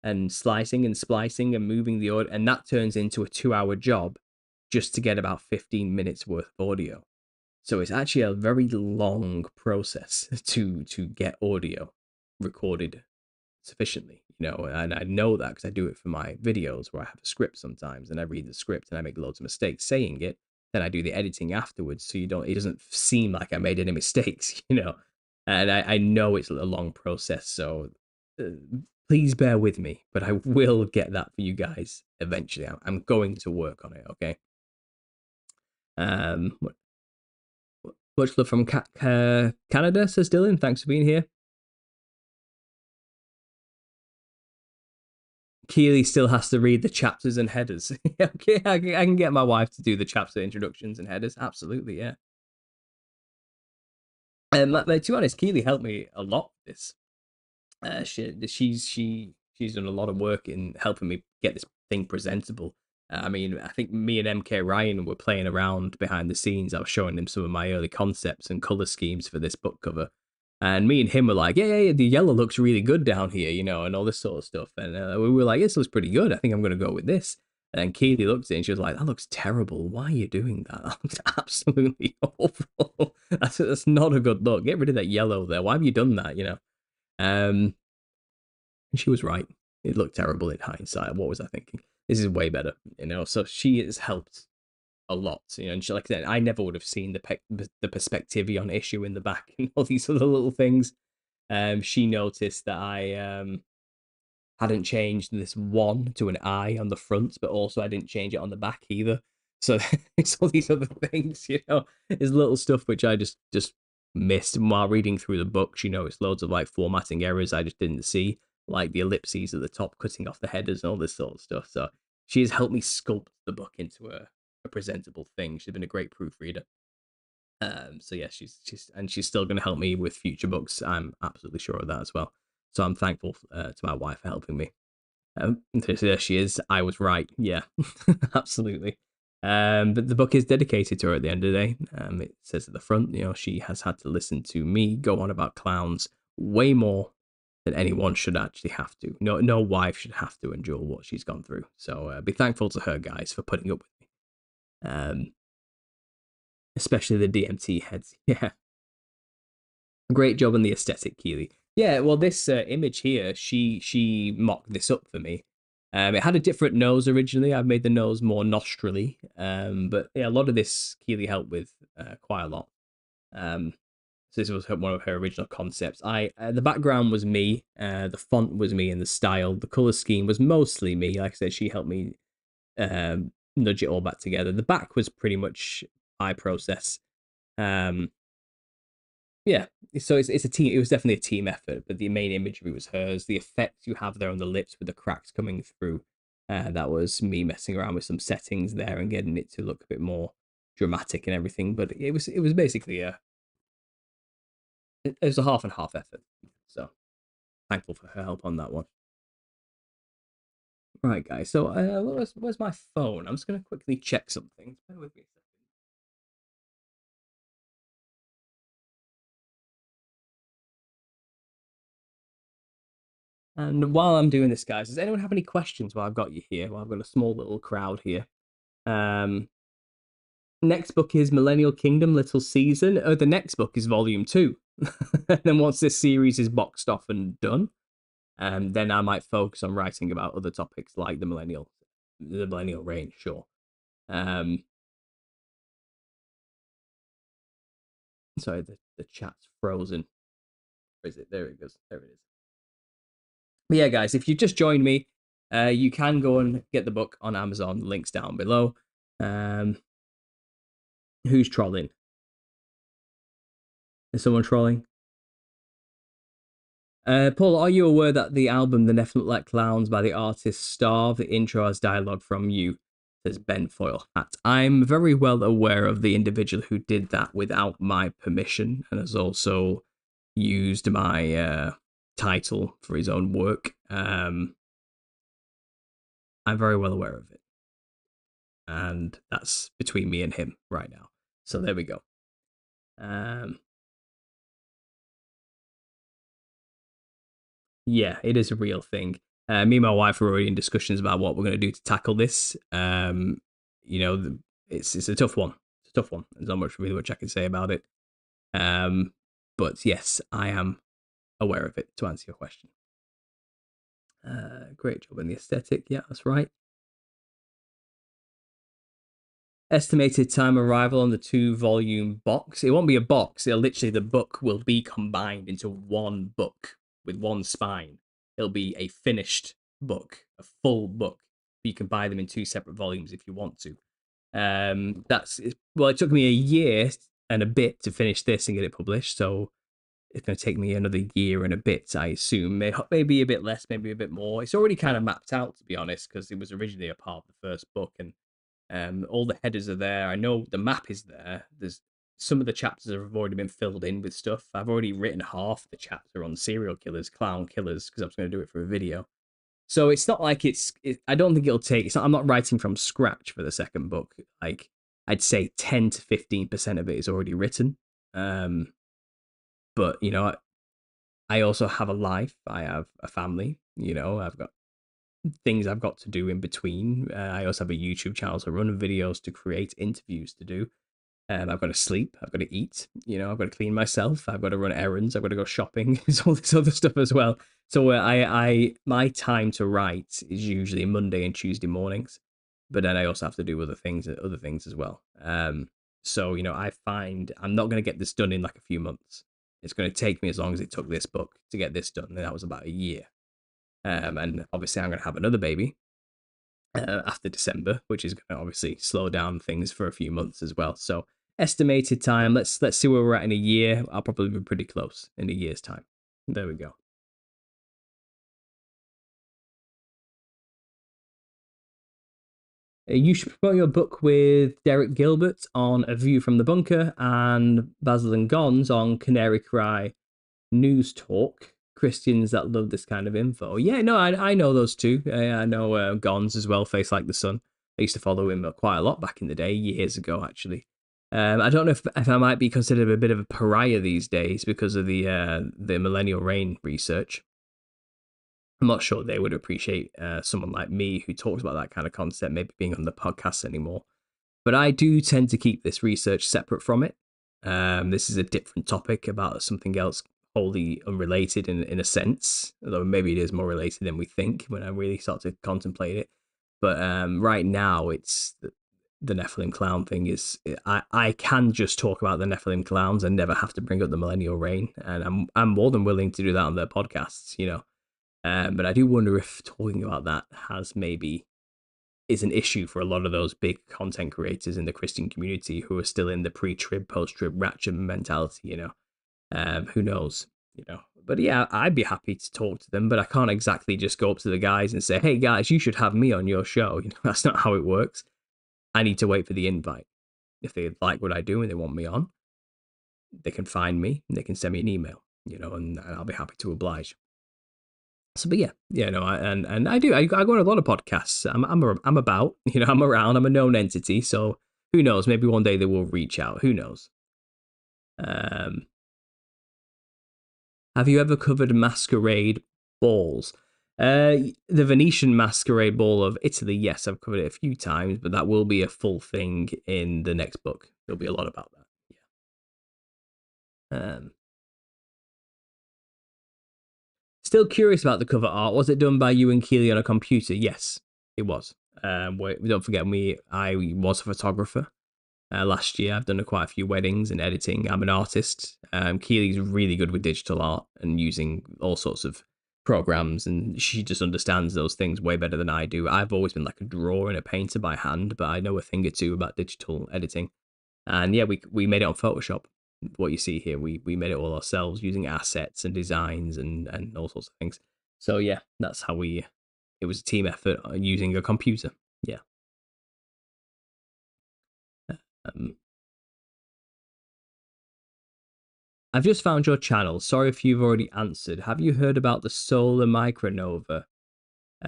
and slicing and splicing and moving the audio, and that turns into a 2-hour job just to get about 15 minutes worth of audio. So it's actually a very long process to get audio recorded sufficiently, and I know that because I do it for my videos where I have a script sometimes and I read the script and I make loads of mistakes saying it. Then I do the editing afterwards, so it doesn't seem like I made any mistakes, and I know it's a long process, so please bear with me, but I will get that for you guys eventually. I'm going to work on it, okay? Much love from Canada, says Dylan. Thanks for being here. Keely still has to read the chapters and headers. Okay, I can get my wife to do the chapter introductions and headers. Absolutely, yeah. And to be honest, Keely helped me a lot with this. She's done a lot of work in helping me get this thing presentable. I mean, I think me and MK Ryan were playing around behind the scenes. I was showing him some of my early concepts and color schemes for this book cover. And me and him were like, yeah, the yellow looks really good down here, you know, and all this sort of stuff. And we were like, this looks pretty good. I think I'm going to go with this. And Keely looked at it and she was like, that looks terrible. Why are you doing that? That looks absolutely awful. That's not a good look. Get rid of that yellow there. Why have you done that, you know? And she was right. It looked terrible in hindsight. What was I thinking? This is way better, you know? So she has helped a lot, you know, and she, like I said, I never would have seen the perspectivity issue in the back and all these other little things. She noticed that I hadn't changed this one to an I on the front, but also I didn't change it on the back either. So it's all these other things, you know, is little stuff which I just missed. And while reading through the book, she noticed loads of like formatting errors I just didn't see, like the ellipses at the top cutting off the headers and all this sort of stuff. So she has helped me sculpt the book into a presentable thing. She's been a great proofreader. So yeah, she's still going to help me with future books. I'm absolutely sure of that as well. So I'm thankful to my wife for helping me. There she is. I was right. Yeah, absolutely. But the book is dedicated to her at the end of the day. It says at the front, you know, she has had to listen to me go on about clowns way more than anyone should actually have to. No wife should have to endure what she's gone through. So be thankful to her, guys, for putting up with me. Especially the DMT heads. Yeah, great job on the aesthetic, Keely. Yeah, well, this image here, she mocked this up for me. It had a different nose originally. I've made the nose more nostrily. But yeah, a lot of this Keely helped with quite a lot. Um, so this was one of her original concepts. The background was me, the font was me, and the style, the color scheme was mostly me. Like I said, she helped me nudge it all back together. The back was pretty much my process. Um, yeah, so it's a team. It was definitely a team effort, but the main imagery was hers. The effect you have there on the lips with the cracks coming through, that was me messing around with some settings there and getting it to look a bit more dramatic and everything. But it was basically it was a half and half effort. So thankful for her help on that one. Right, guys. So where's my phone? I'm just gonna quickly check something. Bear with me a second. And while I'm doing this, guys, does anyone have any questions while I've got you here? While I've got a small little crowd here. Um, Next book is Millennial Kingdom, Little Season. Oh, the next book is Volume 2. And then once this series is boxed off and done, then I might focus on writing about other topics like the millennial reign, sure. Um, Sorry, the chat's frozen. Where is it? There it goes. There it is. But yeah, guys, if you just joined me, you can go and get the book on Amazon. Links down below. Um, who's trolling? Is someone trolling? Paul, are you aware that the album The Never Look Like Clowns by the artist Starve, the intro has dialogue from you, says Ben Foyle. I'm very well aware of the individual who did that without my permission and has also used my title for his own work. I'm very well aware of it. And that's between me and him right now. So there we go. Um, Yeah, it is a real thing. Me and my wife are already in discussions about what we're going to do to tackle this. You know, it's a tough one. It's a tough one. There's not much really much I can say about it. Um, but yes, I am aware of it. To answer your question, great job in the aesthetic. Yeah, that's right. Estimated time arrival on the 2-volume box. It won't be a box. It'll literally the book will be combined into one book with one spine. It'll be a finished book, a full book. You can buy them in 2 separate volumes if you want to. Well, it took me a year and a bit to finish this and get it published, so it's going to take me another year and a bit, I assume. Maybe a bit less, maybe a bit more. It's already kind of mapped out, to be honest, because it was originally a part of the first book, and all the headers are there. I know the map is there. There's some of the chapters have already been filled in with stuff. I've already written half the chapter on serial killers, clown killers, because I was going to do it for a video. So it's not like I don't think it'll take. It's not, I'm not writing from scratch for the second book. Like I'd say 10 to 15% of it is already written. Um, but I also have a life. I have a family. I've got things I've got to do in between. I also have a YouTube channel to run videos, to create interviews, to do. I've got to sleep. I've got to eat. I've got to clean myself. I've got to run errands. I've got to go shopping. It's all this other stuff as well. So my time to write is usually Monday and Tuesday mornings, but then I also have to do other things as well. So I find I'm not going to get this done in like a few months. It's going to take me as long as it took this book to get this done, and that was about a year. And obviously, I'm going to have another baby after December, which is going to obviously slow down things for a few months as well. So estimated time, let's see where we're at in a year. I'll probably be pretty close in a year's time. There we go. You should promote your book with Derek Gilbert on A View from the Bunker and Basil and Gons on Canary Cry News Talk. Christians that love this kind of info. Yeah, no, I know those two. I know Gons as well, Face Like the Sun. I used to follow him quite a lot back in the day, years ago, actually. I don't know if I might be considered a bit of a pariah these days because of the millennial reign research. I'm not sure they would appreciate someone like me who talks about that kind of concept maybe being on the podcast anymore. But I do tend to keep this research separate from it. This is a different topic about something else wholly unrelated in a sense, although maybe it is more related than we think when I really start to contemplate it. But right now, it's the Nephilim clown thing is I can just talk about the Nephilim clowns and never have to bring up the millennial reign, and I'm more than willing to do that on their podcasts. But I do wonder if talking about that has maybe is an issue for a lot of those big content creators in the Christian community who are still in the pre-trib, post-trib rapture mentality. Who knows? But yeah, I'd be happy to talk to them, but I can't exactly just go up to the guys and say, "Hey guys, you should have me on your show." That's not how it works. I need to wait for the invite. If they like what I do and they want me on, they can find me and they can send me an email, and I'll be happy to oblige. So, but yeah, no, and I do. I go on a lot of podcasts. I'm about, I'm around. I'm a known entity. So who knows? Maybe one day they will reach out. Who knows? Um, have you ever covered masquerade balls? The Venetian masquerade ball of Italy. Yes, I've covered it a few times, but that will be a full thing in the next book. There'll be a lot about that. Yeah. Still curious about the cover art. Was it done by you and Keely on a computer? Yes, it was. Don't forget, I was a photographer last year. I've done quite a few weddings and editing. I'm an artist. Keely's really good with digital art and using all sorts of programs, and she just understands those things way better than I do. I've always been like a drawer and a painter by hand, but I know a thing or two about digital editing. And yeah, we made it on Photoshop. What you see here, we made it all ourselves using assets and designs and all sorts of things. So yeah, that's how we. It was a team effort using a computer. Yeah. Um, I've just found your channel. Sorry if you've already answered. Have you heard about the solar micronova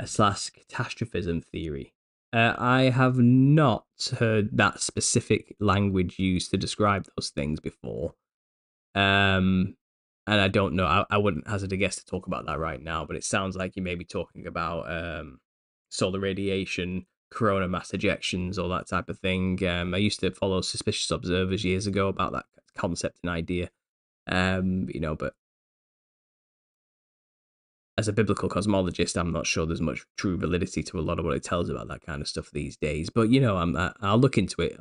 slash catastrophism theory? I have not heard that specific language used to describe those things before. Um, and I don't know. I wouldn't hazard a guess to talk about that right now, but it sounds like you may be talking about solar radiation, corona mass ejections, all that type of thing. I used to follow Suspicious Observers years ago about that concept and idea. But as a biblical cosmologist, I'm not sure there's much true validity to a lot of what it tells about that kind of stuff these days. But I'll look into it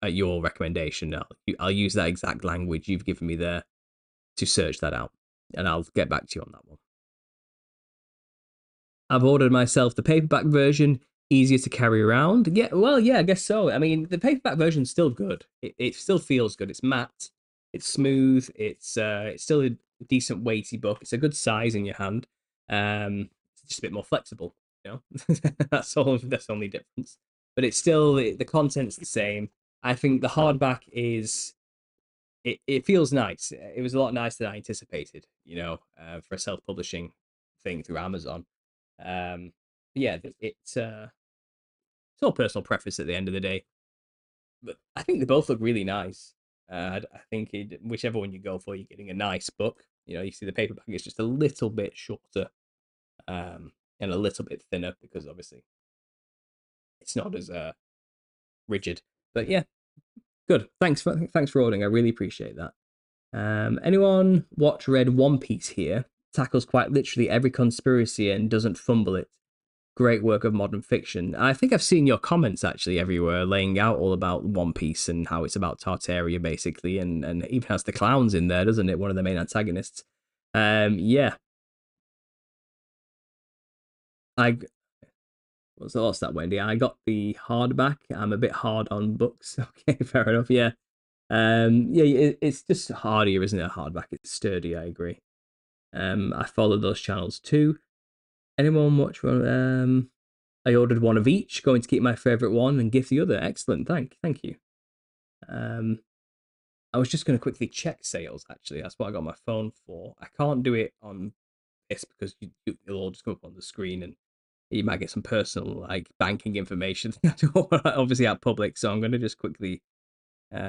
at your recommendation. I'll use that exact language you've given me there to search that out, and I'll get back to you on that one. I've ordered myself the paperback version, easier to carry around. Yeah, well, yeah, I guess so. I mean, the paperback version's still good. It still feels good. It's matte, it's smooth, it's still a decent weighty book. It's a good size in your hand. It's just a bit more flexible, you know. That's the only difference. But it's still the content's the same. I think the hardback is it feels nice. It was a lot nicer than I anticipated, for a self publishing thing through Amazon. Yeah, it's all personal preference at the end of the day. But I think they both look really nice. I think whichever one you go for, you're getting a nice book. You see the paperback is just a little bit shorter, and a little bit thinner because obviously it's not as rigid. But yeah, good. Thanks for ordering. I really appreciate that. Anyone read One Piece here? Tackles quite literally every conspiracy and doesn't fumble it. Great work of modern fiction. I think I've seen your comments actually everywhere laying out all about One Piece and how it's about Tartaria basically, and it even has the clowns in there, doesn't it? One of the main antagonists. Yeah, I what's that, Wendy? I got the hardback. I'm a bit hard on books. Okay, fair enough. Yeah, yeah, it's just hardier, isn't it? A hardback. It's sturdy. I agree. I follow those channels too. Anyone watch one? I ordered one of each. Going to keep my favorite one and gift the other. Excellent. Thank you. Um, I was just going to quickly check sales. Actually, that's what I got my phone for. I can't do it on this because it'll all just come up on the screen, and you might get some personal like banking information. Obviously, out public. So I'm going to just quickly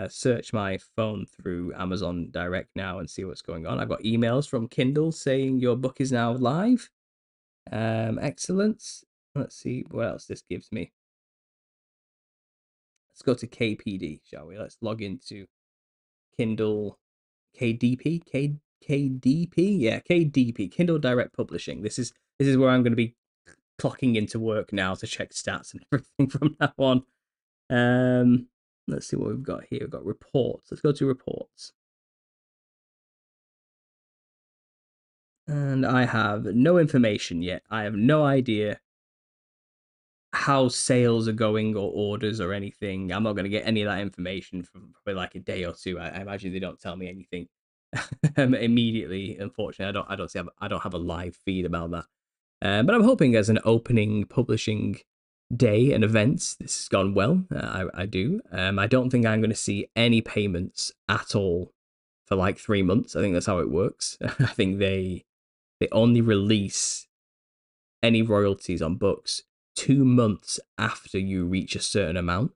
search my phone through Amazon Direct now and see what's going on. I've got emails from Kindle saying your book is now live. Excellent. Let's see what else this gives me. Let's go to KPD, shall we? Let's log into Kindle KDP. KDP? Yeah, KDP. Kindle Direct Publishing. This is where I'm going to be clocking into work now to check stats and everything from now on. Let's see what we've got here. We've got reports. Let's go to reports. And I have no information yet. I have no idea how sales are going or orders or anything. I'm not going to get any of that information for probably like a day or two. I imagine they don't tell me anything immediately. Unfortunately, I don't have a live feed about that. But I'm hoping as an opening publishing day and events, this has gone well. I do. I don't think I'm going to see any payments at all for like 3 months. I think that's how it works. I think they only release any royalties on books 2 months after you reach a certain amount.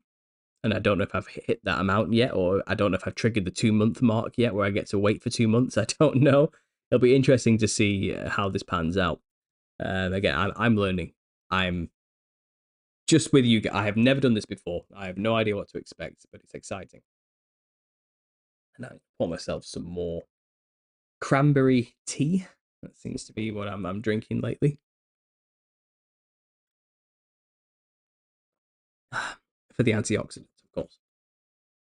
And I don't know if I've hit that amount yet, or I don't know if I've triggered the 2 month mark yet where I get to wait for 2 months. I don't know. It'll be interesting to see how this pans out. Again, I'm learning. I'm just with you. I have never done this before. I have no idea what to expect, but it's exciting. And I pour myself some more cranberry tea. That seems to be what I'm drinking lately. For the antioxidants, of course,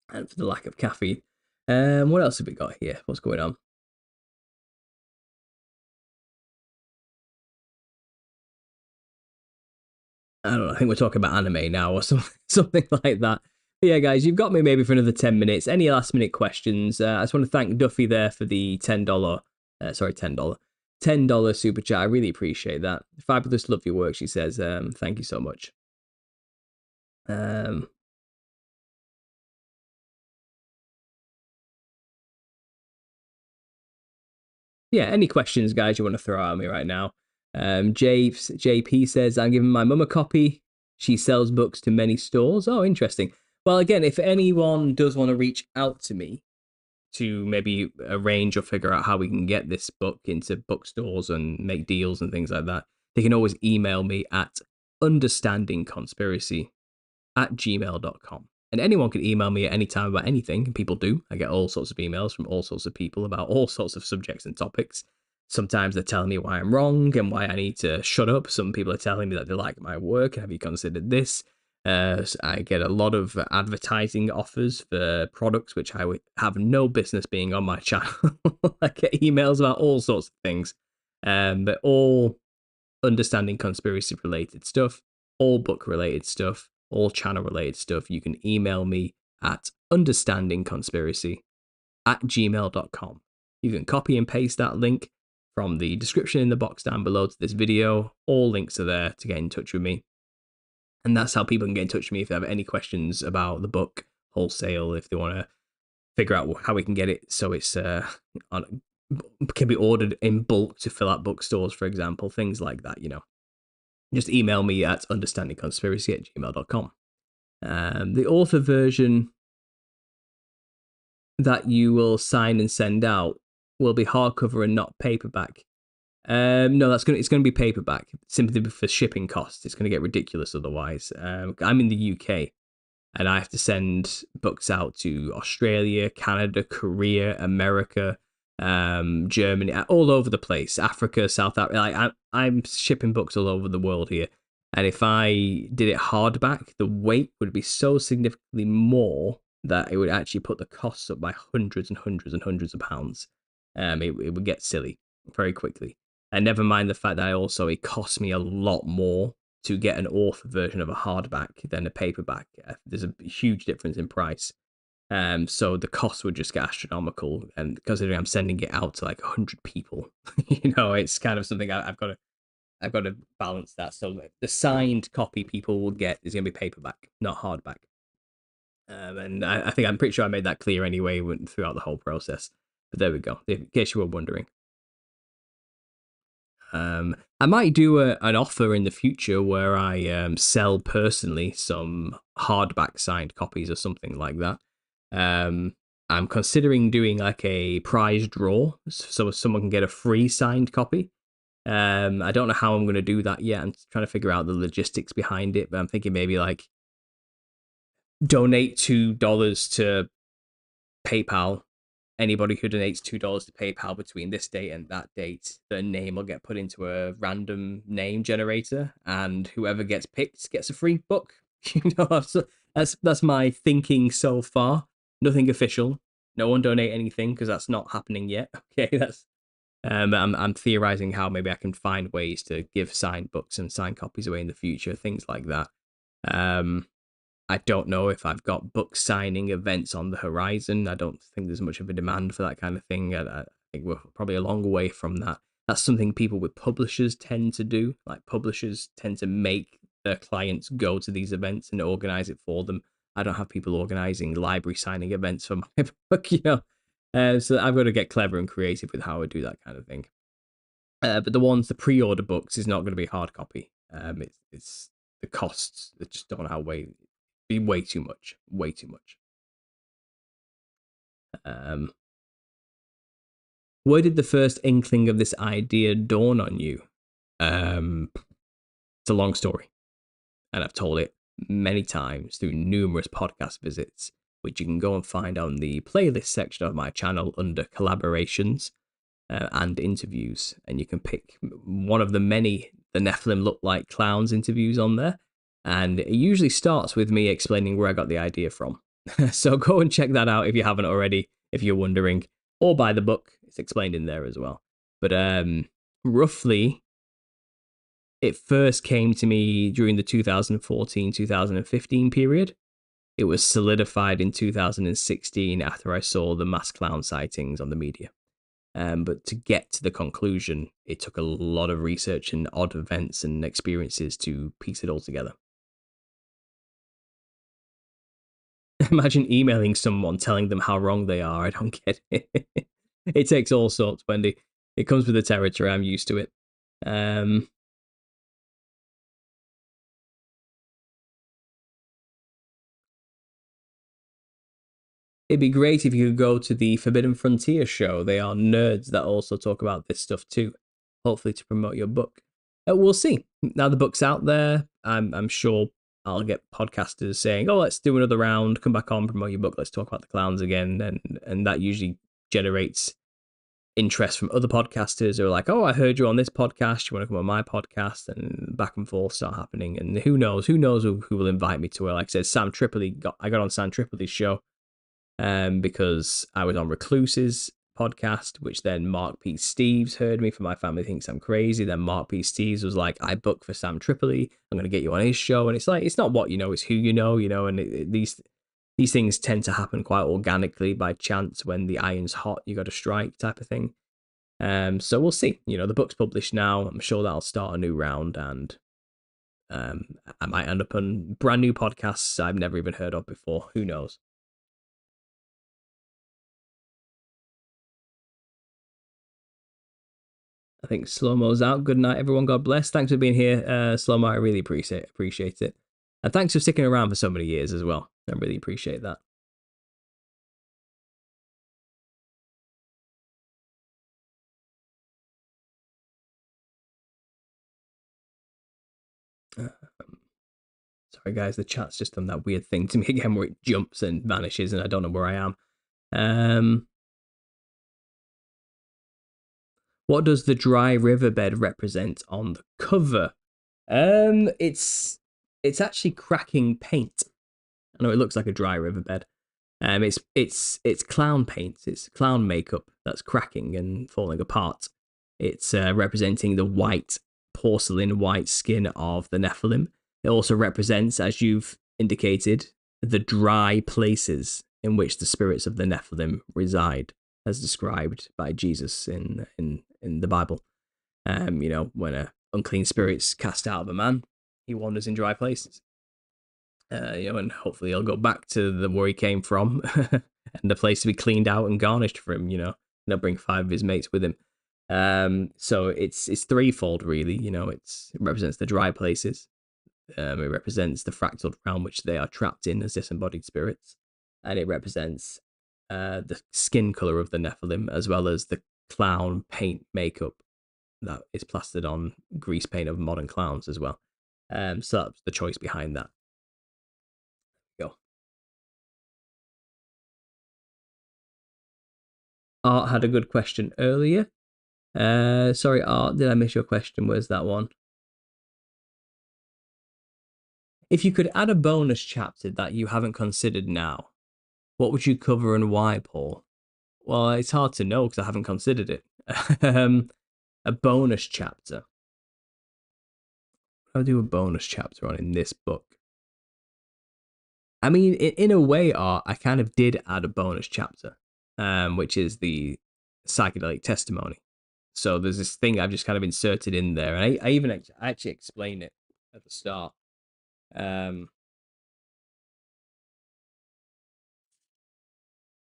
and for the lack of caffeine. What else have we got here? What's going on? I don't know. I think we're talking about anime now or something like that. But yeah, guys, you've got me maybe for another 10 minutes. Any last minute questions? I just want to thank Duffy there for the $10. Sorry, $10 super chat. I really appreciate that. Fabulous, love your work. She says, thank you so much. Um, yeah, any questions, guys, you want to throw at me right now? JP says, I'm giving my mum a copy. She sells books to many stores. Oh, interesting. Well, again, if anyone does want to reach out to me to maybe arrange or figure out how we can get this book into bookstores and make deals and things like that, they can always email me at understandingconspiracy@gmail.com. And anyone can email me at any time about anything, and people do. I get all sorts of emails from all sorts of people about all sorts of subjects and topics. Sometimes they're telling me why I'm wrong and why I need to shut up. Some people are telling me that they like my work. Have you considered this? I get a lot of advertising offers for products which I would have no business being on my channel. I get emails about all sorts of things, but all understanding conspiracy related stuff, all book related stuff, all channel related stuff. You can email me at understandingconspiracy@gmail.com. You can copy and paste that link from the description in the box down below to this video. All links are there to get in touch with me. And that's how people can get in touch with me if they have any questions about the book wholesale, if they want to figure out how we can get it so it's can be ordered in bulk to fill out bookstores, for example, things like that, just email me at understandingconspiracy@gmail.com. The author version that you will sign and send out will be hardcover and not paperback. No, it's going to be paperback simply for shipping costs. It's going to get ridiculous otherwise. I'm in the UK, and I have to send books out to Australia, Canada, Korea, America, Germany, all over the place, Africa, South Africa. Like, I'm shipping books all over the world here. And if I did it hardback, the weight would be so significantly more that it would actually put the costs up by hundreds and hundreds and hundreds of pounds. It would get silly very quickly. And never mind the fact that it costs me a lot more to get an author version of a hardback than a paperback. There's a huge difference in price. So the cost would just get astronomical. And considering I'm sending it out to like 100 people, it's kind of something I've got to balance that. So the signed copy people will get is going to be paperback, not hardback. And I'm pretty sure I made that clear anyway throughout the whole process. But there we go, in case you were wondering. I might do an offer in the future where I sell personally some hardback signed copies or something like that. I'm considering doing like a prize draw so someone can get a free signed copy. I don't know how I'm going to do that yet. I'm trying to figure out the logistics behind it, but I'm thinking maybe like donate $2 to PayPal. Anybody who donates $2 to PayPal between this date and that date, their name will get put into a random name generator, and whoever gets picked gets a free book. That's my thinking so far. Nothing official. No one donate anything because that's not happening yet. Okay, that's. I'm theorizing how maybe I can find ways to give signed books and signed copies away in the future, things like that. I don't know if I've got book signing events on the horizon. I don't think there's much of a demand for that kind of thing. I think we're probably a long way from that. That's something people with publishers tend to do. Like, publishers tend to make their clients go to these events and organize it for them. I don't have people organizing library signing events for my book, so I've got to get clever and creative with how I do that kind of thing. But the pre-order books is not going to be hard copy. It's the costs that just don't outweigh. Be way too much. Where did the first inkling of this idea dawn on you? It's a long story, and I've told it many times through numerous podcast visits, which you can go and find on the playlist section of my channel under collaborations and interviews, and you can pick one of the many The Nephilim Look Like Clowns interviews on there. And it usually starts with me explaining where I got the idea from. So go and check that out if you haven't already, if you're wondering, or buy the book. It's explained in there as well. But roughly, it first came to me during the 2014-2015 period. It was solidified in 2016 after I saw the mass clown sightings on the media. But to get to the conclusion, it took a lot of research and odd events and experiences to piece it all together. Imagine emailing someone telling them how wrong they are. I don't get it. It takes all sorts, Wendy. It comes with the territory. I'm used to it. It'd be great if you could go to the Forbidden Frontier show. They are nerds that also talk about this stuff too. Hopefully to promote your book. We'll see. Now the book's out there, I'm sure I'll get podcasters saying, "Oh, let's do another round. Come back on, promote your book. Let's talk about the clowns again." And that usually generates interest from other podcasters who are like, "Oh, I heard you on this podcast. You want to come on my podcast?" And back and forth start happening. And who knows who will invite me to it. Like I said, I got on Sam Tripoli's show because I was on Recluse's podcast, which then Mark P. Steves heard me from My Family Thinks I'm Crazy. Then Mark P. Steves was like, "I booked for Sam Tripoli. I'm going to get you on his show." And it's like, it's not what you know, it's who you know, and these things tend to happen quite organically by chance. When the iron's hot, you got to strike type of thing. So we'll see. The book's published now. I'm sure that'll start a new round, and I might end up on brand new podcasts I've never even heard of before. Who knows? think Slow-Mo's out. Good night, everyone. God bless. Thanks for being here, Slow-Mo. I really appreciate it. And thanks for sticking around for so many years as well. I really appreciate that. Sorry, guys. The chat's just done that weird thing to me again where it jumps and vanishes and I don't know where I am. What does the dry riverbed represent on the cover? It's actually cracking paint. I know it looks like a dry riverbed. It's clown paint. It's clown makeup that's cracking and falling apart. It's representing the white porcelain white skin of the Nephilim. It also represents, as you've indicated, the dry places in which the spirits of the Nephilim reside, as described by Jesus in the Bible. When a unclean spirit's cast out of a man, he wanders in dry places. And hopefully he'll go back to where he came from and the place to be cleaned out and garnished for him, and he'll bring 5 of his mates with him. So it's threefold, really. It represents the dry places. It represents the fractal realm which they are trapped in as disembodied spirits. And it represents the skin color of the Nephilim, as well as the clown paint makeup that is plastered on grease paint of modern clowns as well. So that's the choice behind that. Go. Art had a good question earlier. Sorry, Art, did I miss your question? Where's that one? If you could add a bonus chapter that you haven't considered now, what would you cover and why, Paul? Well, it's hard to know because I haven't considered it. A bonus chapter. I'll do a bonus chapter on in this book. I mean, in a way, Art, I kind of did add a bonus chapter, which is the psychedelic testimony. So there's this thing I've just kind of inserted in there, and I even actually explain it at the start.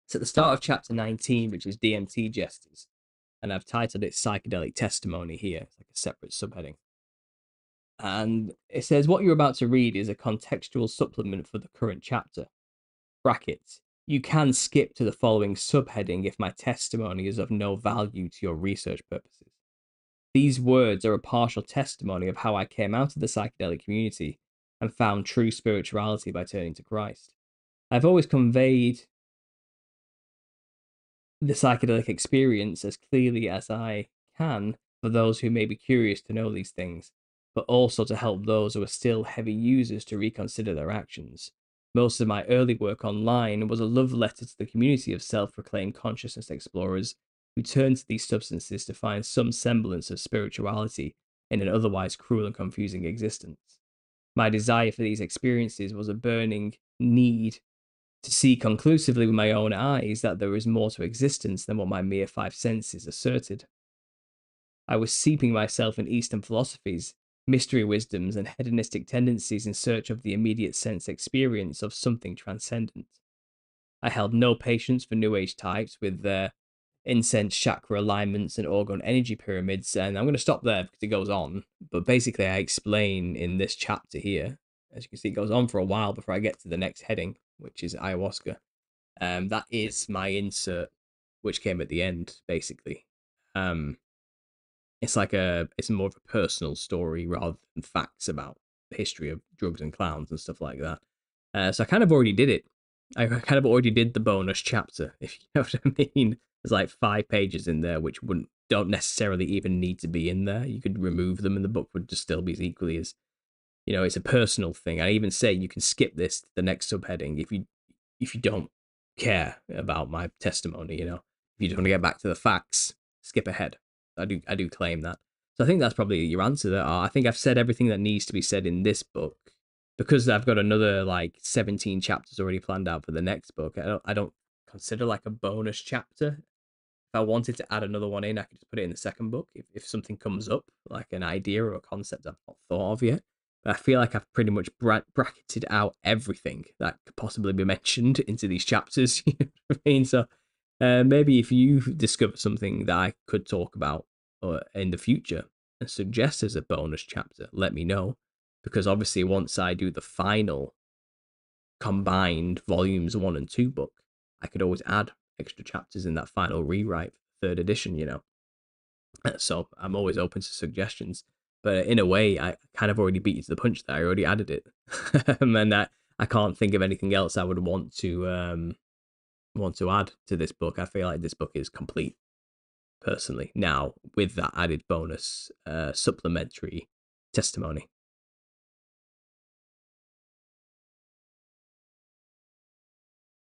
It's at the start of chapter 19, which is DMT Jesters, and I've titled it Psychedelic Testimony here. It's like a separate subheading. And it says, what you're about to read is a contextual supplement for the current chapter. Brackets. You can skip to the following subheading if my testimony is of no value to your research purposes. These words are a partial testimony of how I came out of the psychedelic community and found true spirituality by turning to Christ. I've always conveyed the psychedelic experience as clearly as I can for those who may be curious to know these things, but also to help those who are still heavy users to reconsider their actions. Most of my early work online was a love letter to the community of self-proclaimed consciousness explorers who turned to these substances to find some semblance of spirituality in an otherwise cruel and confusing existence. My desire for these experiences was a burning need to see conclusively with my own eyes that there is more to existence than what my mere 5 senses asserted. I was seeping myself in Eastern philosophies, mystery wisdoms, and hedonistic tendencies in search of the immediate sense experience of something transcendent. I held no patience for New Age types with their incense chakra alignments and orgone energy pyramids, and I'm going to stop there because it goes on. But basically, I explain in this chapter here, as you can see, it goes on for a while before I get to the next heading, which is ayahuasca. That is my insert, which came at the end, basically. It's more of a personal story rather than facts about the history of drugs and clowns and stuff like that. So I kind of already did it. I kind of already did the bonus chapter, if you know what I mean. There's like 5 pages in there which don't necessarily even need to be in there. You could remove them and the book would just still be as equally as, it's a personal thing. I even say you can skip this to the next subheading if you don't care about my testimony, if you just want to get back to the facts, skip ahead. I do claim that. So I think that's probably your answer there. I think I've said everything that needs to be said in this book. Because I've got another 17 chapters already planned out for the next book. I don't consider like a bonus chapter. If I wanted to add another one in, I could just put it in the second book if something comes up, like an idea or a concept I've not thought of yet. But I feel like I've pretty much bracketed out everything that could possibly be mentioned into these chapters. You know what I mean? So maybe if you discover something that I could talk about in the future and suggest as a bonus chapter, let me know. Because obviously, once I do the final combined volumes 1 and 2 book, I could always add extra chapters in that final rewrite, third edition, So I'm always open to suggestions. But in a way, I kind of already beat you to the punch there. I already added it. And I can't think of anything else I would want to add to this book. I feel like this book is complete, personally. Now, with that added bonus, supplementary testimony.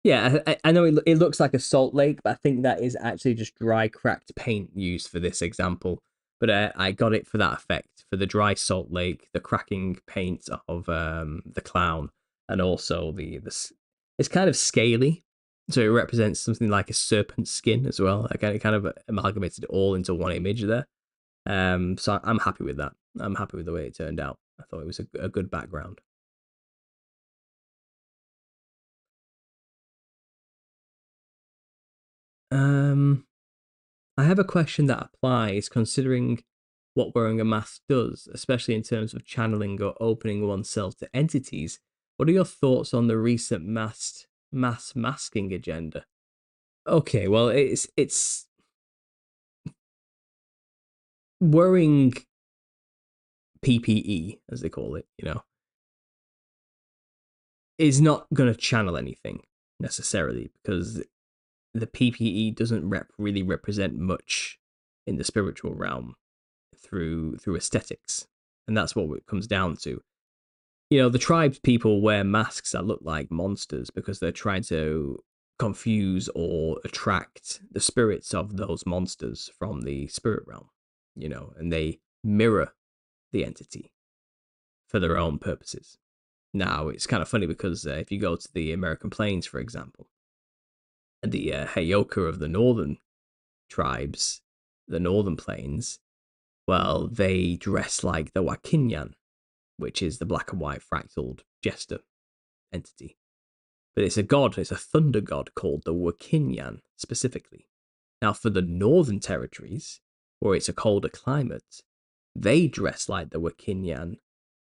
Yeah, I know it looks like a salt lake, but I think that is actually just dry cracked paint used for this example. But I got it for that effect, for the dry salt lake, the cracking paint of the clown, and also it's kind of scaly, so it represents something like a serpent skin as well. Again, it kind of amalgamated it all into one image there. So I'm happy with that. I'm happy with the way it turned out. I thought it was a good background. Um, I have a question that applies considering what wearing a mask does, especially in terms of channeling or opening oneself to entities. What are your thoughts on the recent mass masking agenda? Okay, well, it's wearing PPE, as they call it, is not going to channel anything necessarily, because the PPE doesn't really represent much in the spiritual realm through aesthetics, and that's what it comes down to. The tribes people wear masks that look like monsters because they're trying to confuse or attract the spirits of those monsters from the spirit realm, and they mirror the entity for their own purposes. Now, it's kind of funny because if you go to the American Plains, for example, the Heyoka of the northern tribes, the northern plains, well, they dress like the Wakinyan, which is the black and white fractaled jester entity. But it's a thunder god called the Wakinyan specifically. Now, for the northern territories, where it's a colder climate, they dress like the Wakinyan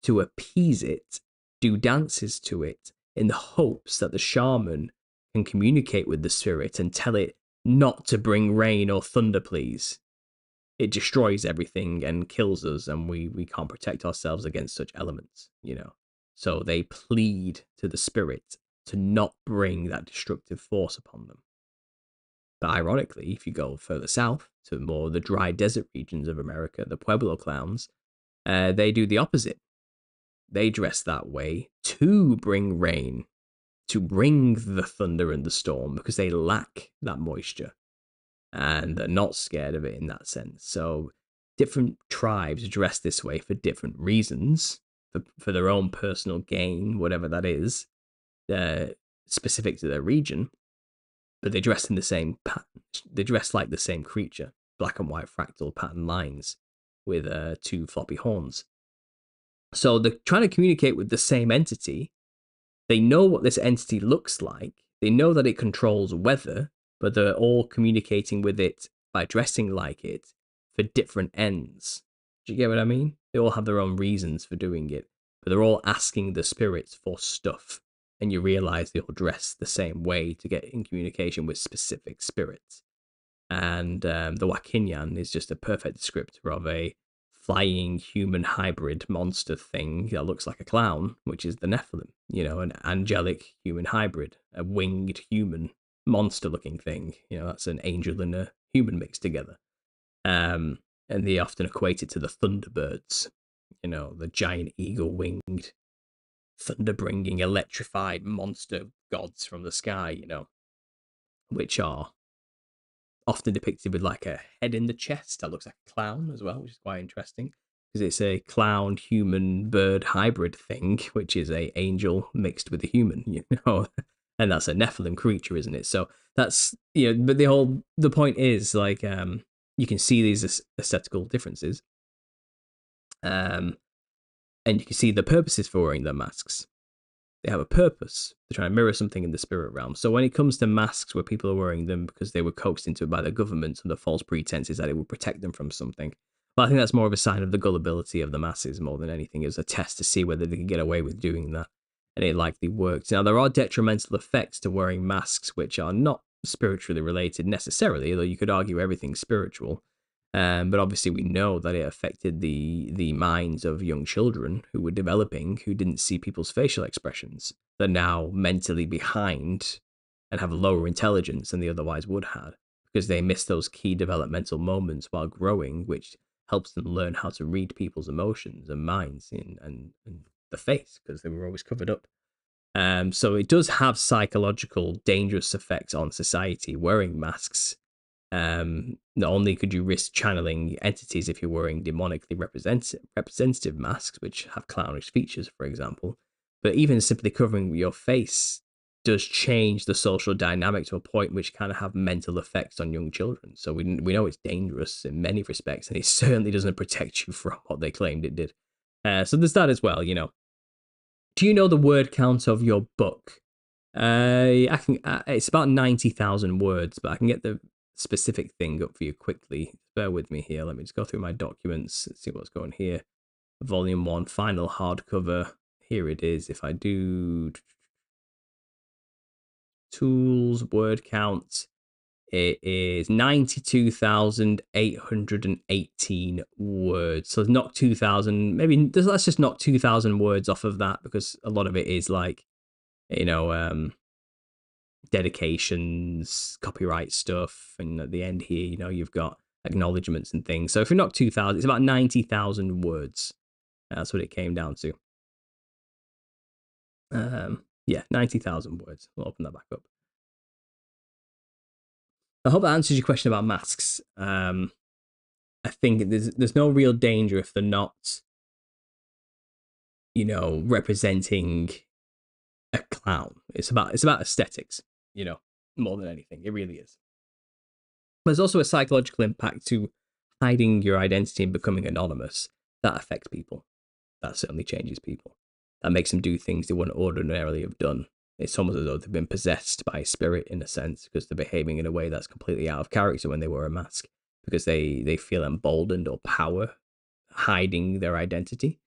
to appease it, do dances to it, in the hopes that the shaman can communicate with the spirit and tell it not to bring rain or thunder, please. It destroys everything and kills us, and we can't protect ourselves against such elements. So they plead to the spirit to not bring that destructive force upon them. But ironically, if you go further south to more the dry desert regions of America, the Pueblo clowns, they do the opposite. They dress that way to bring rain, to bring the thunder and the storm, because they lack that moisture and they're not scared of it in that sense. So different tribes dress this way for different reasons, for their own personal gain, whatever that is, specific to their region. But they dress in the same pattern. They dress like the same creature, black and white fractal pattern lines with two floppy horns. So they're trying to communicate with the same entity. They know what this entity looks like. They know that it controls weather, but they're all communicating with it by dressing like it for different ends. Do you get what I mean? They all have their own reasons for doing it, but they're all asking the spirits for stuff. And you realize they all dress the same way to get in communication with specific spirits. And the Wakinyan is just a perfect descriptor of a flying human hybrid monster thing that looks like a clown, which is the Nephilim, an angelic human hybrid, a winged human monster looking thing. That's an angel and a human mixed together. And they often equate it to the Thunderbirds, the giant eagle winged, thunder bringing, electrified monster gods from the sky, which are often depicted with like a head in the chest that looks like a clown as well, which is quite interesting because it's a clown human bird hybrid thing, which is a angel mixed with a human, and that's a Nephilim creature, isn't it? So that's but the point is like you can see these aesthetical differences, and you can see the purposes for wearing their masks. they have a purpose. They're trying to mirror something in the spirit realm. So when it comes to masks where people are wearing them because they were coaxed into it by the government and the false pretenses that it would protect them from something, well, I think that's more of a sign of the gullibility of the masses more than anything. It was a test to see whether they could get away with doing that. And it likely worked. Now, there are detrimental effects to wearing masks which are not spiritually related necessarily, although you could argue everything's spiritual. But obviously, we know that it affected the minds of young children who were developing, who didn't see people's facial expressions. They're now mentally behind and have lower intelligence than they otherwise would have because they miss those key developmental moments while growing, which helps them learn how to read people's emotions and minds and the face because they were always covered up. So it does have psychological dangerous effects on society wearing masks. Not only could you risk channeling entities if you're wearing demonically representative masks, which have clownish features, for example, but even simply covering your face does change the social dynamic to a point which kind of have mental effects on young children. So we know it's dangerous in many respects, and it certainly doesn't protect you from what they claimed it did. So there's that as well, you know. Do you know the word count of your book? I can. It's about 90,000 words, but I can get the specific thing up for you quickly. Bear with me here. Let me just go through my documents and see what's going here. Volume 1, final hardcover. Here it is. If I do tools, word count, it is 92,818 words. So knock 2,000, maybe let's just knock 2,000 words off of that because a lot of it is like, you know, dedications, copyright stuff, and at the end here, you know, you've got acknowledgements and things. So if you knock 2,000, it's about 90,000 words. That's what it came down to. Yeah, 90,000 words. We'll open that back up. I hope that answers your question about masks. I think there's no real danger if they're not, you know, representing a clown. It's about aesthetics, you know, more than anything. It really is. There's also a psychological impact to hiding your identity and becoming anonymous. That affects people. That certainly changes people. That makes them do things they wouldn't ordinarily have done. It's almost as though they've been possessed by a spirit in a sense because they're behaving in a way that's completely out of character when they wear a mask because they feel emboldened or power hiding their identity.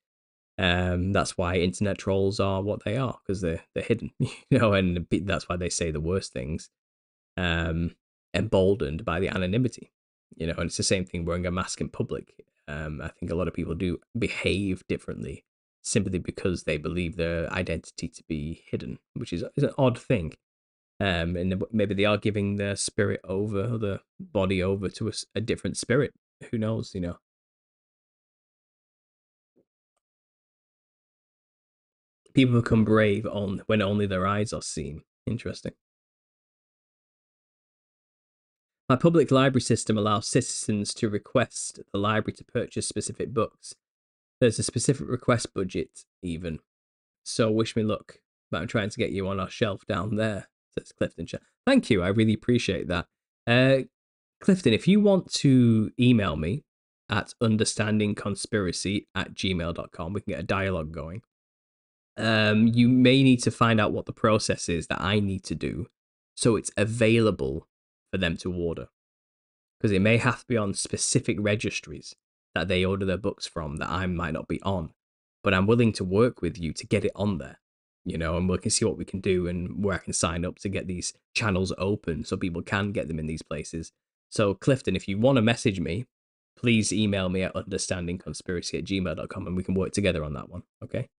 That's why internet trolls are what they are because they're hidden, you know, and that's why they say the worst things. Emboldened by the anonymity, you know, and it's the same thing wearing a mask in public. I think a lot of people do behave differently simply because they believe their identity to be hidden, which is an odd thing. And maybe they are giving their spirit over, the body over to a different spirit. Who knows, you know? People become brave on when only their eyes are seen. Interesting. My public library system allows citizens to request the library to purchase specific books. There's a specific request budget, even. So wish me luck. But I'm trying to get you on our shelf down there, says Clifton. Thank you. I really appreciate that. Clifton, if you want to email me at understandingconspiracy@gmail.com, we can get a dialogue going. You may need to find out what the process is that I need to do so it's available for them to order. Because it may have to be on specific registries that they order their books from that I might not be on. But I'm willing to work with you to get it on there, you know, and we can see what we can do and where I can sign up to get these channels open so people can get them in these places. So, Clifton, if you want to message me, please email me at understandingconspiracy@gmail.com and we can work together on that one, okay?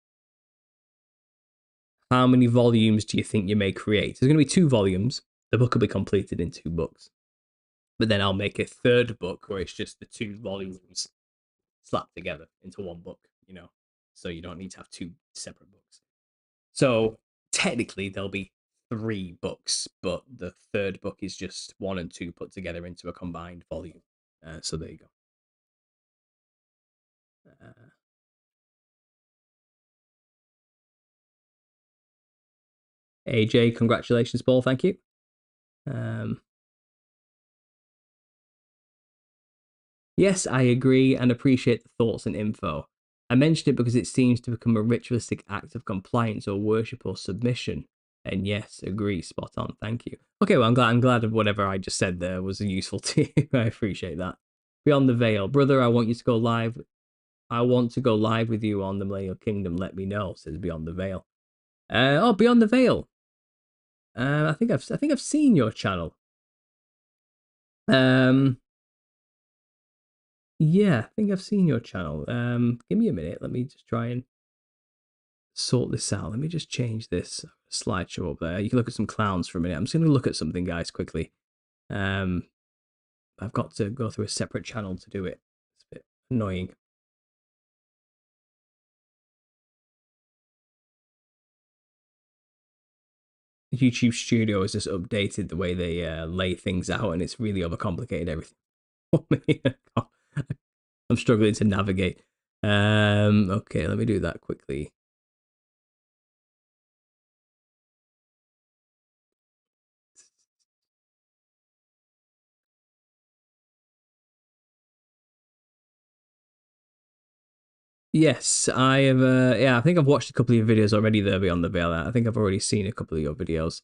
How many volumes do you think you may create? There's going to be 2 volumes. The book will be completed in 2 books. But then I'll make a 3rd book where it's just the 2 volumes slapped together into 1 book, you know? So you don't need to have 2 separate books. So technically there'll be 3 books, but the 3rd book is just 1 and 2 put together into a combined volume. So there you go. AJ, congratulations, Paul. Thank you. Yes, I agree and appreciate the thoughts and info. I mentioned it because it seems to become a ritualistic act of compliance or worship or submission. And yes, agree, spot on. Thank you. Okay, well, I'm glad of whatever I just said there was useful to you. I appreciate that. Beyond the Veil, brother, I want you to go live. I want to go live with you on the Millennial Kingdom. Let me know. Says Beyond the Veil. Beyond the Veil. I think I've seen your channel. Yeah, I think I've seen your channel. Give me a minute. Let me just try and sort this out. Let me just change this slideshow up there. You can look at some clowns for a minute. I'm just going to look at something, guys, quickly. I've got to go through a separate channel to do it. It's a bit annoying. YouTube Studio has just updated the way they lay things out, and it's really overcomplicated everything for me. I'm struggling to navigate. Okay, let me do that quickly. Yes, I have. Yeah, I think I've watched a couple of your videos already there Beyond the Veil. I think I've already seen a couple of your videos.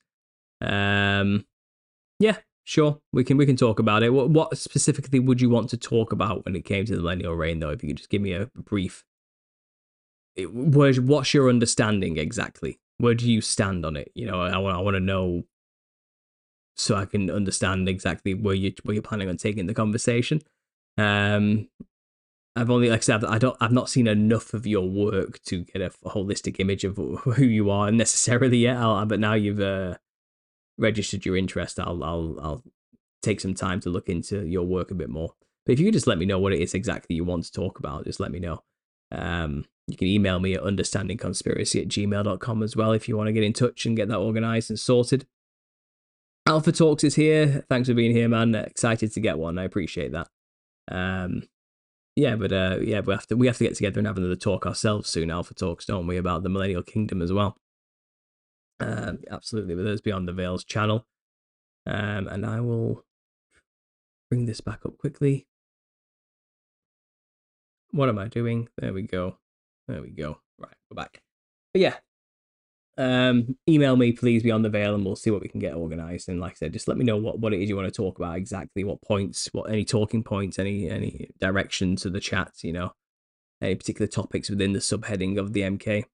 Yeah, sure. We can talk about it. What specifically would you want to talk about when it came to the Millennial Reign, though? If you could just give me a brief. What's your understanding exactly? Where do you stand on it? You know, I want to know so I can understand exactly where you're planning on taking the conversation. I've only, like I said, I've not seen enough of your work to get a holistic image of who you are necessarily yet. But now you've registered your interest, I'll take some time to look into your work a bit more. But if you could just let me know what it is exactly you want to talk about, just let me know. You can email me at understandingconspiracy@gmail.com as well if you want to get in touch and get that organized and sorted. Alpha Talks is here. Thanks for being here, man. Excited to get one. I appreciate that. Yeah, we have to get together and have another talk ourselves soon. Alpha Talks, don't we, about the Millennial Kingdom as well? Absolutely, with us Beyond the Veil's channel. And I will bring this back up quickly. What am I doing? There we go. Right, go back. But yeah, email me please Beyond the Veil, and we'll see what we can get organized. And like I said, just let me know what it is you want to talk about exactly. What points? What any talking points? Any direction to the chat? You know, any particular topics within the subheading of the MK.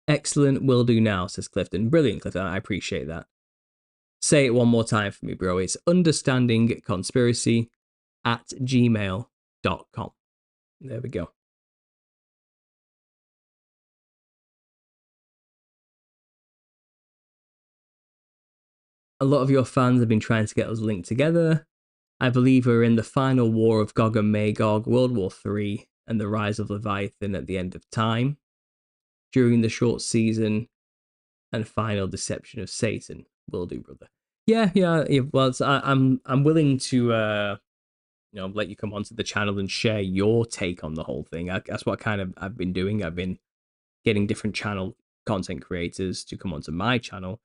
Excellent, will do now, says Clifton. Brilliant, Clifton. I appreciate that. Say it one more time for me, bro. It's understandingconspiracy@gmail.com. There we go. A lot of your fans have been trying to get us linked together. I believe we're in the final war of Gog and Magog, World War III, and the rise of Leviathan at the end of time, during the short season, and final deception of Satan. Will do, brother. Yeah. Well, I'm willing to let you come onto the channel and share your take on the whole thing. That's what kind of I've been doing. I've been getting different channel content creators to come onto my channel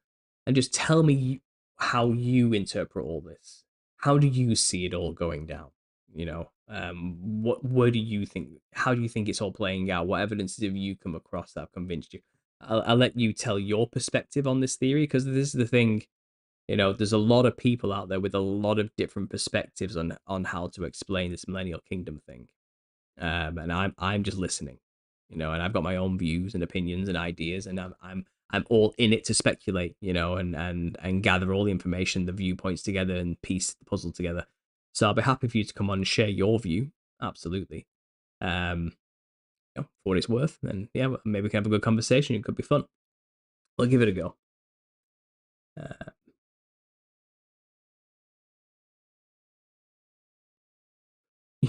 and just tell me how you interpret all this. How do you see it all going down? You know, where do you think? How do you think it's all playing out? What evidences have you come across that have convinced you? I'll let you tell your perspective on this theory, because this is the thing. You know, there's a lot of people out there with a lot of different perspectives on how to explain this Millennial Kingdom thing, and I'm just listening, you know, and I've got my own views and opinions and ideas, and I'm all in it to speculate, you know, and gather all the information, the viewpoints together, and piece the puzzle together. So I'll be happy for you to come on and share your view, absolutely, for what it's worth, and yeah, maybe we can have a good conversation. It could be fun. I'll give it a go.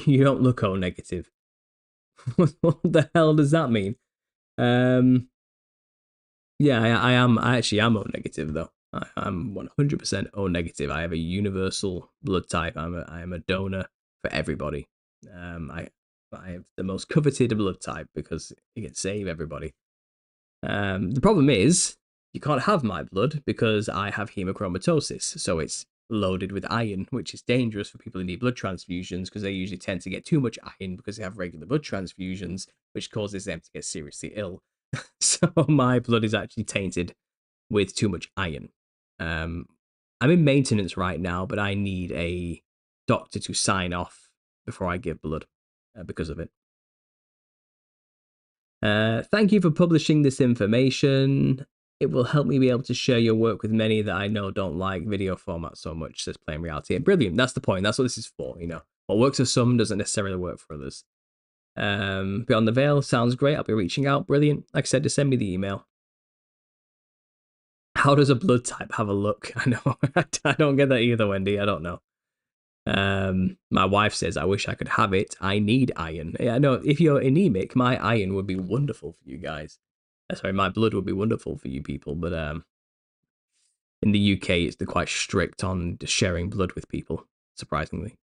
You don't look O negative. What the hell does that mean? Yeah, I am. I actually am O negative though. I'm 100% O negative. I have a universal blood type. I am a donor for everybody. I have the most coveted blood type because it can save everybody. The problem is you can't have my blood because I have hemochromatosis, so it's loaded with iron, which is dangerous for people who need blood transfusions because they usually tend to get too much iron because they have regular blood transfusions, which causes them to get seriously ill. So my blood is actually tainted with too much iron. Um, I'm in maintenance right now, but I need a doctor to sign off before I give blood because of it. Thank you for publishing this information. It will help me be able to share your work with many that I know don't like video format so much, says Playing Reality. Brilliant. That's the point. That's what this is for, you know. What works for some doesn't necessarily work for others. Beyond the Veil sounds great. I'll be reaching out. Brilliant. Like I said, just send me the email. How does a blood type have a look? I know. I don't get that either, Wendy. I don't know. My wife says, I wish I could have it. I need iron. Yeah, no, if you're anemic, my iron would be wonderful for you guys. Sorry, my blood would be wonderful for you people, but in the UK, they're quite strict on sharing blood with people, surprisingly.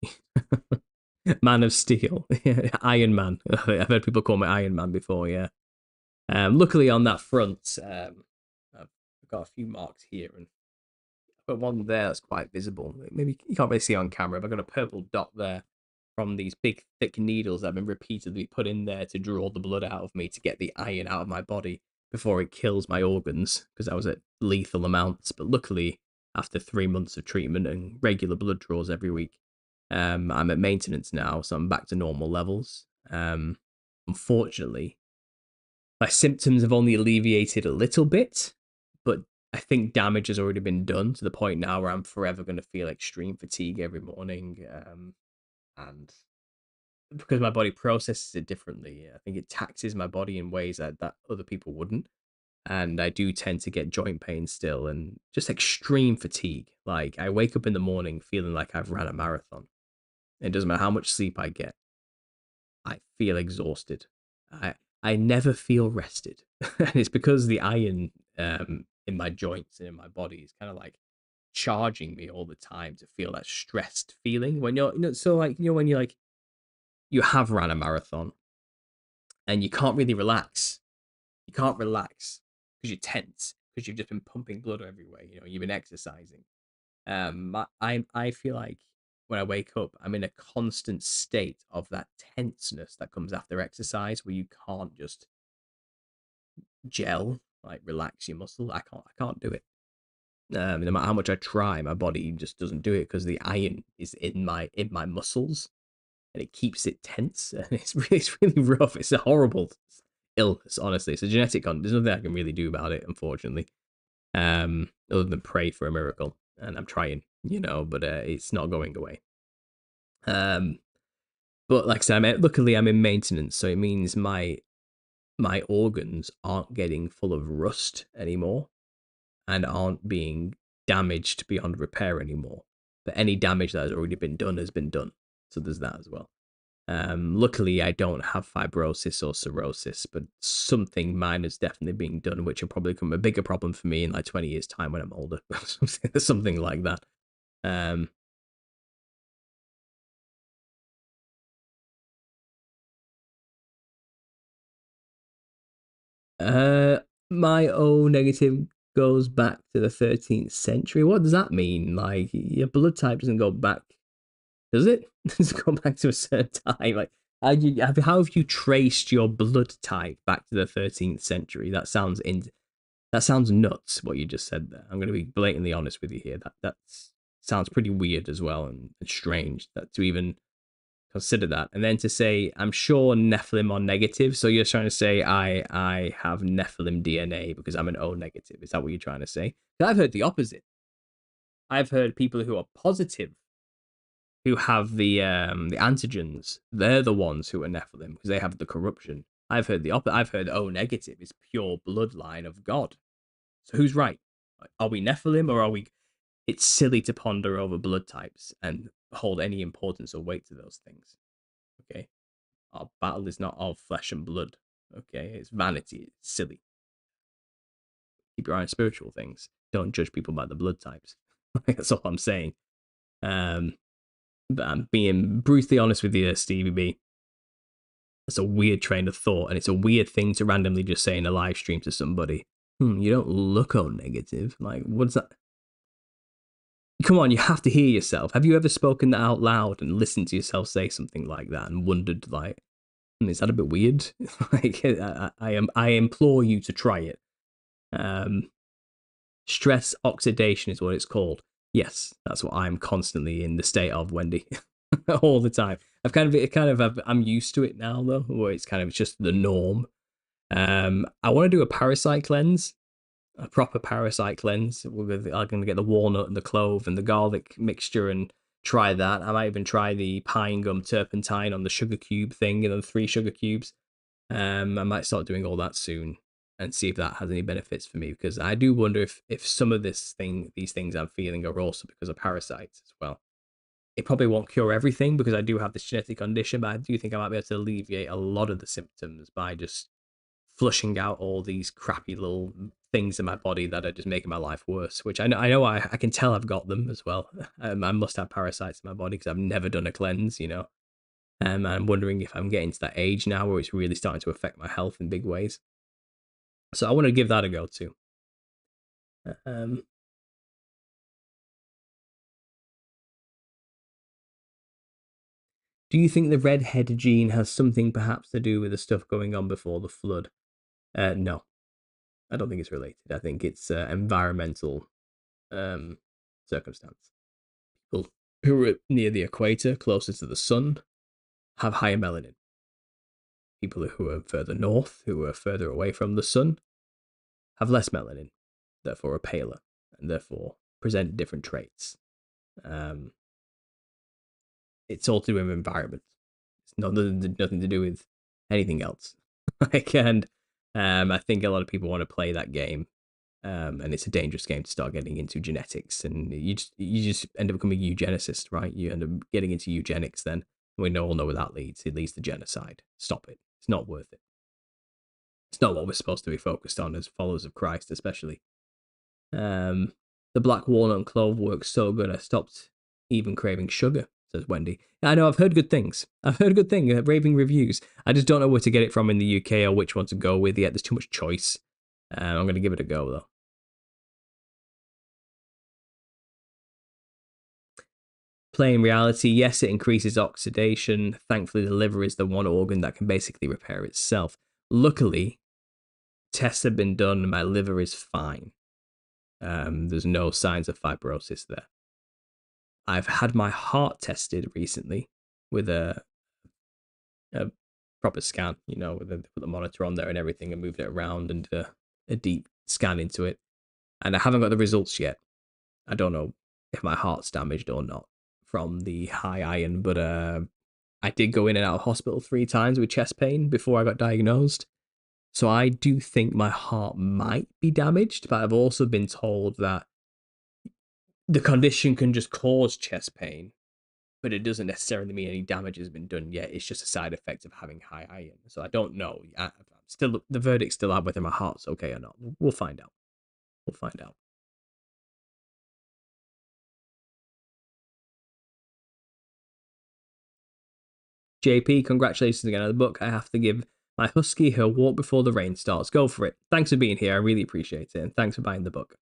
Man of Steel, Iron Man. I've heard people call me Iron Man before, yeah. Luckily, on that front, I've got a few marks here, and I've got one there that's quite visible. Maybe you can't really see on camera, but I've got a purple dot there from these big, thick needles that have been repeatedly put in there to draw the blood out of me to get the iron out of my body before it kills my organs, because I was at lethal amounts. But luckily, after 3 months of treatment and regular blood draws every week, I'm at maintenance now, so I'm back to normal levels. Unfortunately, my symptoms have only alleviated a little bit, but I think damage has already been done to the point now where I'm forever going to feel extreme fatigue every morning. And because my body processes it differently, I think it taxes my body in ways that other people wouldn't. And I do tend to get joint pain still and just extreme fatigue. Like I wake up in the morning feeling like I've ran a marathon. It doesn't matter how much sleep I get. I feel exhausted. I never feel rested. And it's because the iron in my joints and in my body is kind of like charging me all the time to feel that stressed feeling when you're, so like, when you're like, you have ran a marathon and you can't really relax. You can't relax because you're tense because you've just been pumping blood everywhere. You've been exercising. I feel like when I wake up, I'm in a constant state of that tenseness that comes after exercise, where you can't just gel, like relax your muscle. I can't do it. No matter how much I try, my body just doesn't do it because the iron is in my muscles and it keeps it tense. And it's really rough. It's a horrible illness, honestly. It's a genetic con. There's nothing I can really do about it, unfortunately. Other than pray for a miracle, and I'm trying, but it's not going away. But like I said, luckily I'm in maintenance, so it means my organs aren't getting full of rust anymore and aren't being damaged beyond repair anymore. But any damage that has already been done has been done. So there's that as well. Luckily, I don't have fibrosis or cirrhosis, but something minor is definitely being done, which will probably become a bigger problem for me in like 20 years' time when I'm older. Something like that. Uh, my O negative goes back to the 13th century. What does that mean? Like, your blood type doesn't go back, does it? Does it go back to a certain time? Like, how have you traced your blood type back to the 13th century? That sounds nuts. What you just said there. I'm going to be blatantly honest with you here. That sounds pretty weird as well and strange that to even consider that, and then to say I'm sure Nephilim are negative. So you're trying to say I have Nephilim DNA because I'm an O negative. Is that what you're trying to say? I've heard the opposite. I've heard people who are positive, who have the antigens. They're the ones who are Nephilim because they have the corruption. I've heard the opposite. I've heard O negative is pure bloodline of God. So who's right? Are we Nephilim or are we? It's silly to ponder over blood types and hold any importance or weight to those things. Okay. Our battle is not of flesh and blood. Okay. It's vanity. It's silly. Keep your eye on spiritual things. Don't judge people by the blood types. That's all I'm saying. But I'm being brutally honest with you, Stevie B. It's a weird train of thought, and it's a weird thing to randomly just say in a live stream to somebody. You don't look O negative. Like, what's that? Come on, you have to hear yourself. Have you ever spoken that out loud and listened to yourself say something like that and wondered, like, is that a bit weird? Like, I implore you to try it. Um, Stress oxidation is what it's called. Yes, that's what I'm constantly in the state of, Wendy, all the time. I'm used to it now though, where it's kind of just the norm. I want to do a parasite cleanse, a proper parasite cleanse. I'm going to get the walnut and the clove and the garlic mixture and try that. I might even try the pine gum turpentine on the sugar cube thing, the 3 sugar cubes. I might start doing all that soon and see if that has any benefits for me, because I do wonder if some of these things I'm feeling are also because of parasites as well. It probably won't cure everything because I do have this genetic condition, but I do think I might be able to alleviate a lot of the symptoms by just flushing out all these crappy little things in my body that are just making my life worse, which I can tell I've got them as well. I must have parasites in my body because I've never done a cleanse, you know. I'm wondering if I'm getting to that age now where it's really starting to affect my health in big ways. So I want to give that a go too. Do you think the redhead gene has something perhaps to do with the stuff going on before the flood? No, I don't think it's related. I think it's environmental circumstance. People who are near the equator, closer to the sun, have higher melanin. People who are further north, who are further away from the sun, have less melanin, therefore are paler, and therefore present different traits. It's all to do with environment. It's nothing to do with anything else. And I think a lot of people want to play that game, and it's a dangerous game to start getting into genetics, and you just end up becoming a eugenicist, right? You end up getting into eugenics. Then we all know where that leads. It leads to genocide. Stop it. It's not worth it. It's not what we're supposed to be focused on as followers of Christ, especially. The black walnut and clove works so good, I stopped even craving sugar, says Wendy. I know, I've heard good things. Raving reviews. I just don't know where to get it from in the UK or which one to go with yet. There's too much choice. I'm going to give it a go, though. Playing reality, yes, it increases oxidation. Thankfully, the liver is the one organ that can basically repair itself. Luckily, tests have been done and my liver is fine. There's no signs of fibrosis there. I've had my heart tested recently with a proper scan, you know, with the monitor on there and everything, and moved it around and a deep scan into it. And I haven't got the results yet. I don't know if my heart's damaged or not from the high iron, but I did go in and out of hospital 3 times with chest pain before I got diagnosed. So I do think my heart might be damaged, but I've also been told that the condition can just cause chest pain, but it doesn't necessarily mean any damage has been done yet. It's just a side effect of having high iron. So I don't know. Still, the verdict's still out whether my heart's okay or not. We'll find out. We'll find out. JP, congratulations again on the book. I have to give my husky her walk before the rain starts. Go for it. Thanks for being here. I really appreciate it. And thanks for buying the book.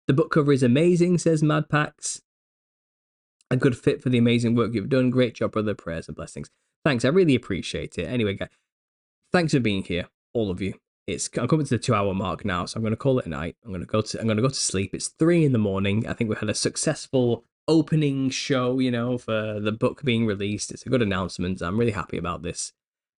The book cover is amazing, says Madpax. A good fit for the amazing work you've done. Great job, brother. Prayers and blessings. Thanks. I really appreciate it. Anyway, guys, thanks for being here, all of you. I'm coming to the 2-hour mark now, so I'm going to call it a night. I'm going to go to sleep. It's 3 a.m. I think we had a successful opening show, you know, for the book being released. It's a good announcement. I'm really happy about this.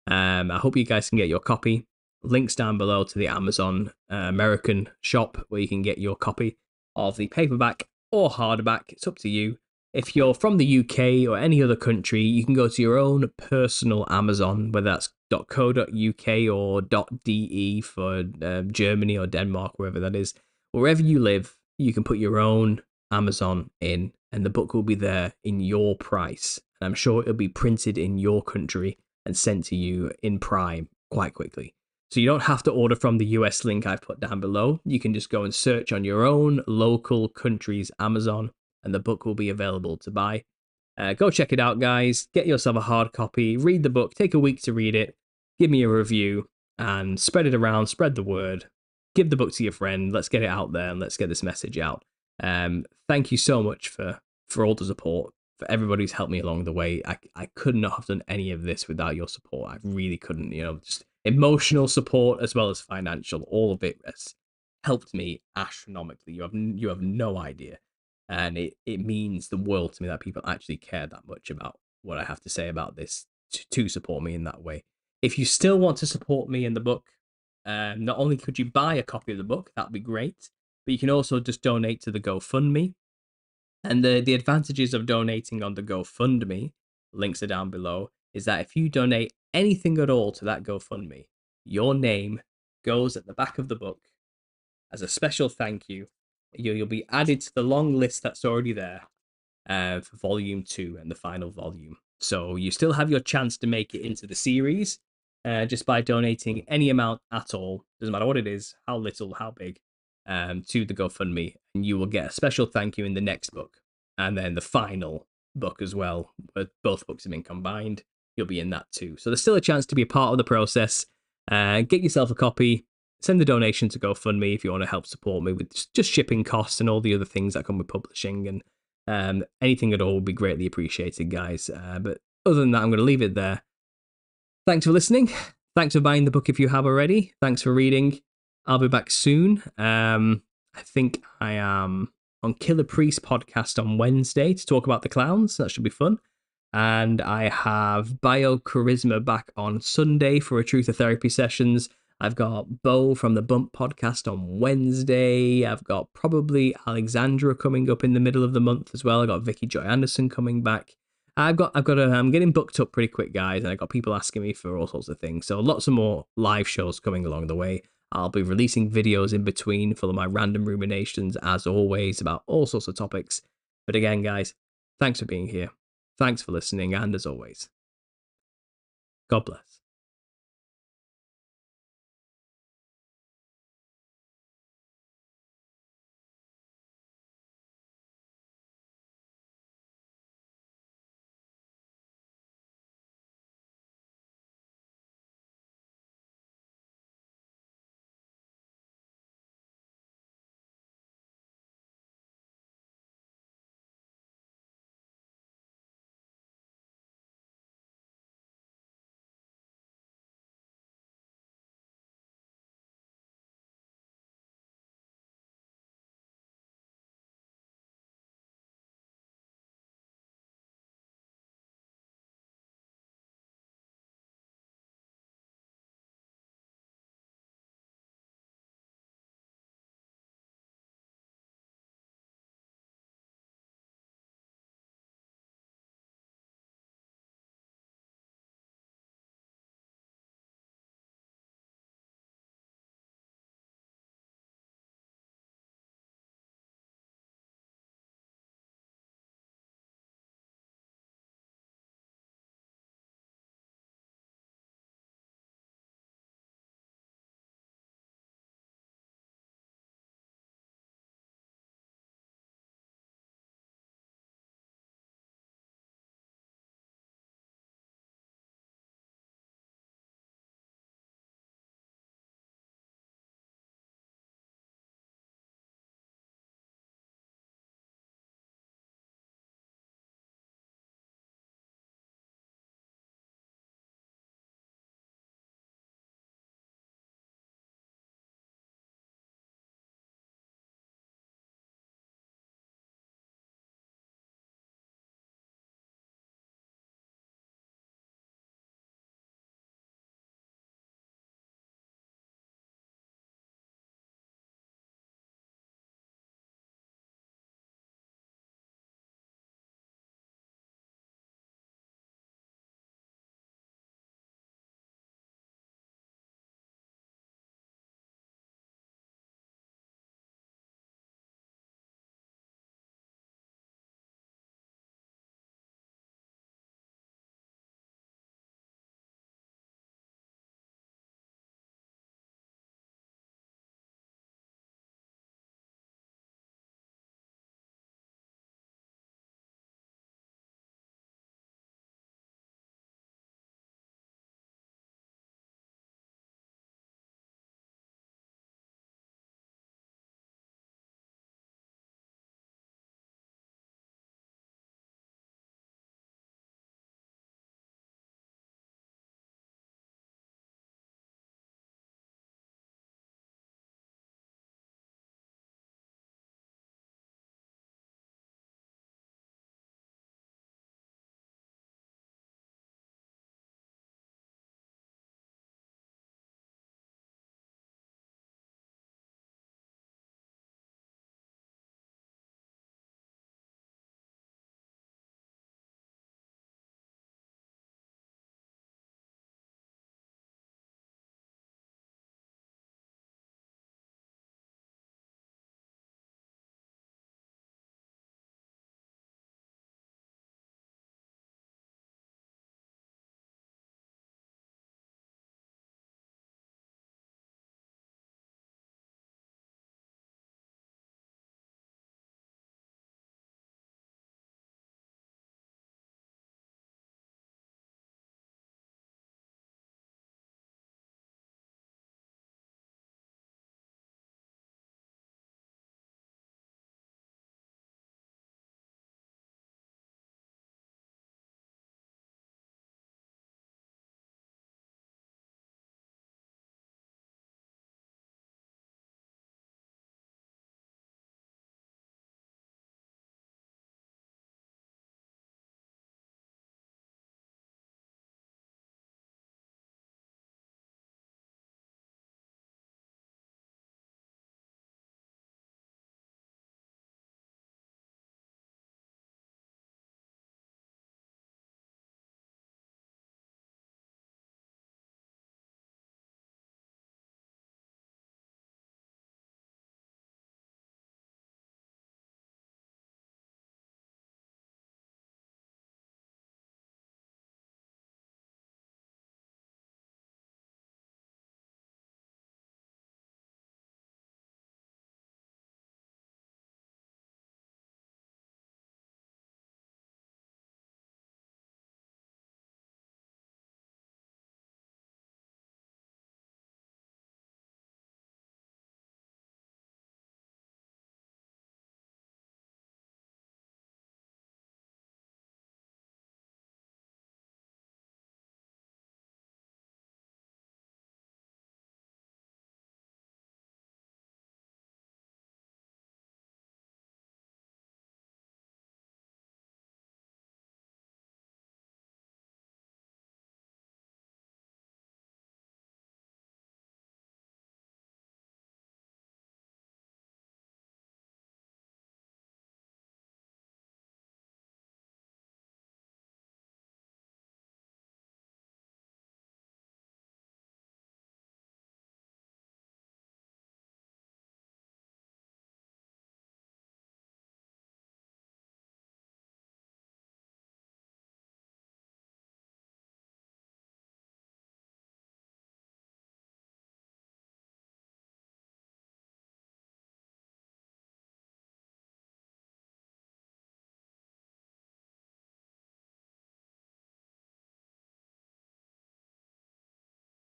I hope you guys can get your copy. Links down below to the Amazon American shop where you can get your copy of the paperback or hardback. It's up to you. If you're from the UK or any other country, you can go to your own personal Amazon, whether that's .co.uk or .de for Germany or Denmark, wherever that is. Wherever you live, you can put your own Amazon in, and the book will be there in your price. And I'm sure it'll be printed in your country and sent to you in Prime quite quickly. So you don't have to order from the US link I've put down below. You can just go and search on your own local country's Amazon, and the book will be available to buy. Go check it out, guys. Get yourself a hard copy. Read the book. Take a week to read it. Give me a review and spread it around. Spread the word. Give the book to your friend. Let's get it out there and let's get this message out. Thank you so much for all the support, for everybody who's helped me along the way. I could not have done any of this without your support. I really couldn't, just emotional support as well as financial. All of it has helped me astronomically. You have no idea. And it means the world to me that people actually care that much about what I have to say about this to support me in that way. If you still want to support me in the book, not only could you buy a copy of the book, that'd be great, but you can also just donate to the GoFundMe. And the advantages of donating on the GoFundMe, links are down below, is that if you donate anything at all to that GoFundMe, your name goes at the back of the book as a special thank you. You'll be added to the long list that's already there for volume 2 and the final volume. So you still have your chance to make it into the series just by donating any amount at all. Doesn't matter what it is, how little, how big, to the GoFundMe. And you will get a special thank you in the next book. And then the final book as well, where both books have been combined. You'll be in that too. So there's still a chance to be a part of the process. Get yourself a copy. Send the donation to GoFundMe if you want to help support me with just shipping costs and all the other things that come with publishing. And anything at all would be greatly appreciated, guys. But other than that, I'm going to leave it there. Thanks for listening. Thanks for buying the book if you have already. Thanks for reading. I'll be back soon. I think I am on Killer Priest podcast on Wednesday to talk about the clowns. That should be fun. And I have Bio Charisma back on Sunday for a Truth or Therapy sessions. I've got Bo from the Bump podcast on Wednesday. I've got probably Alexandra coming up in the middle of the month as well. I got Vicky Joy Anderson coming back. I'm getting booked up pretty quick, guys, and I got people asking me for all sorts of things. So lots of more live shows coming along the way. I'll be releasing videos in between full of my random ruminations, as always, about all sorts of topics. But again, guys, thanks for being here. Thanks for listening, and as always, God bless.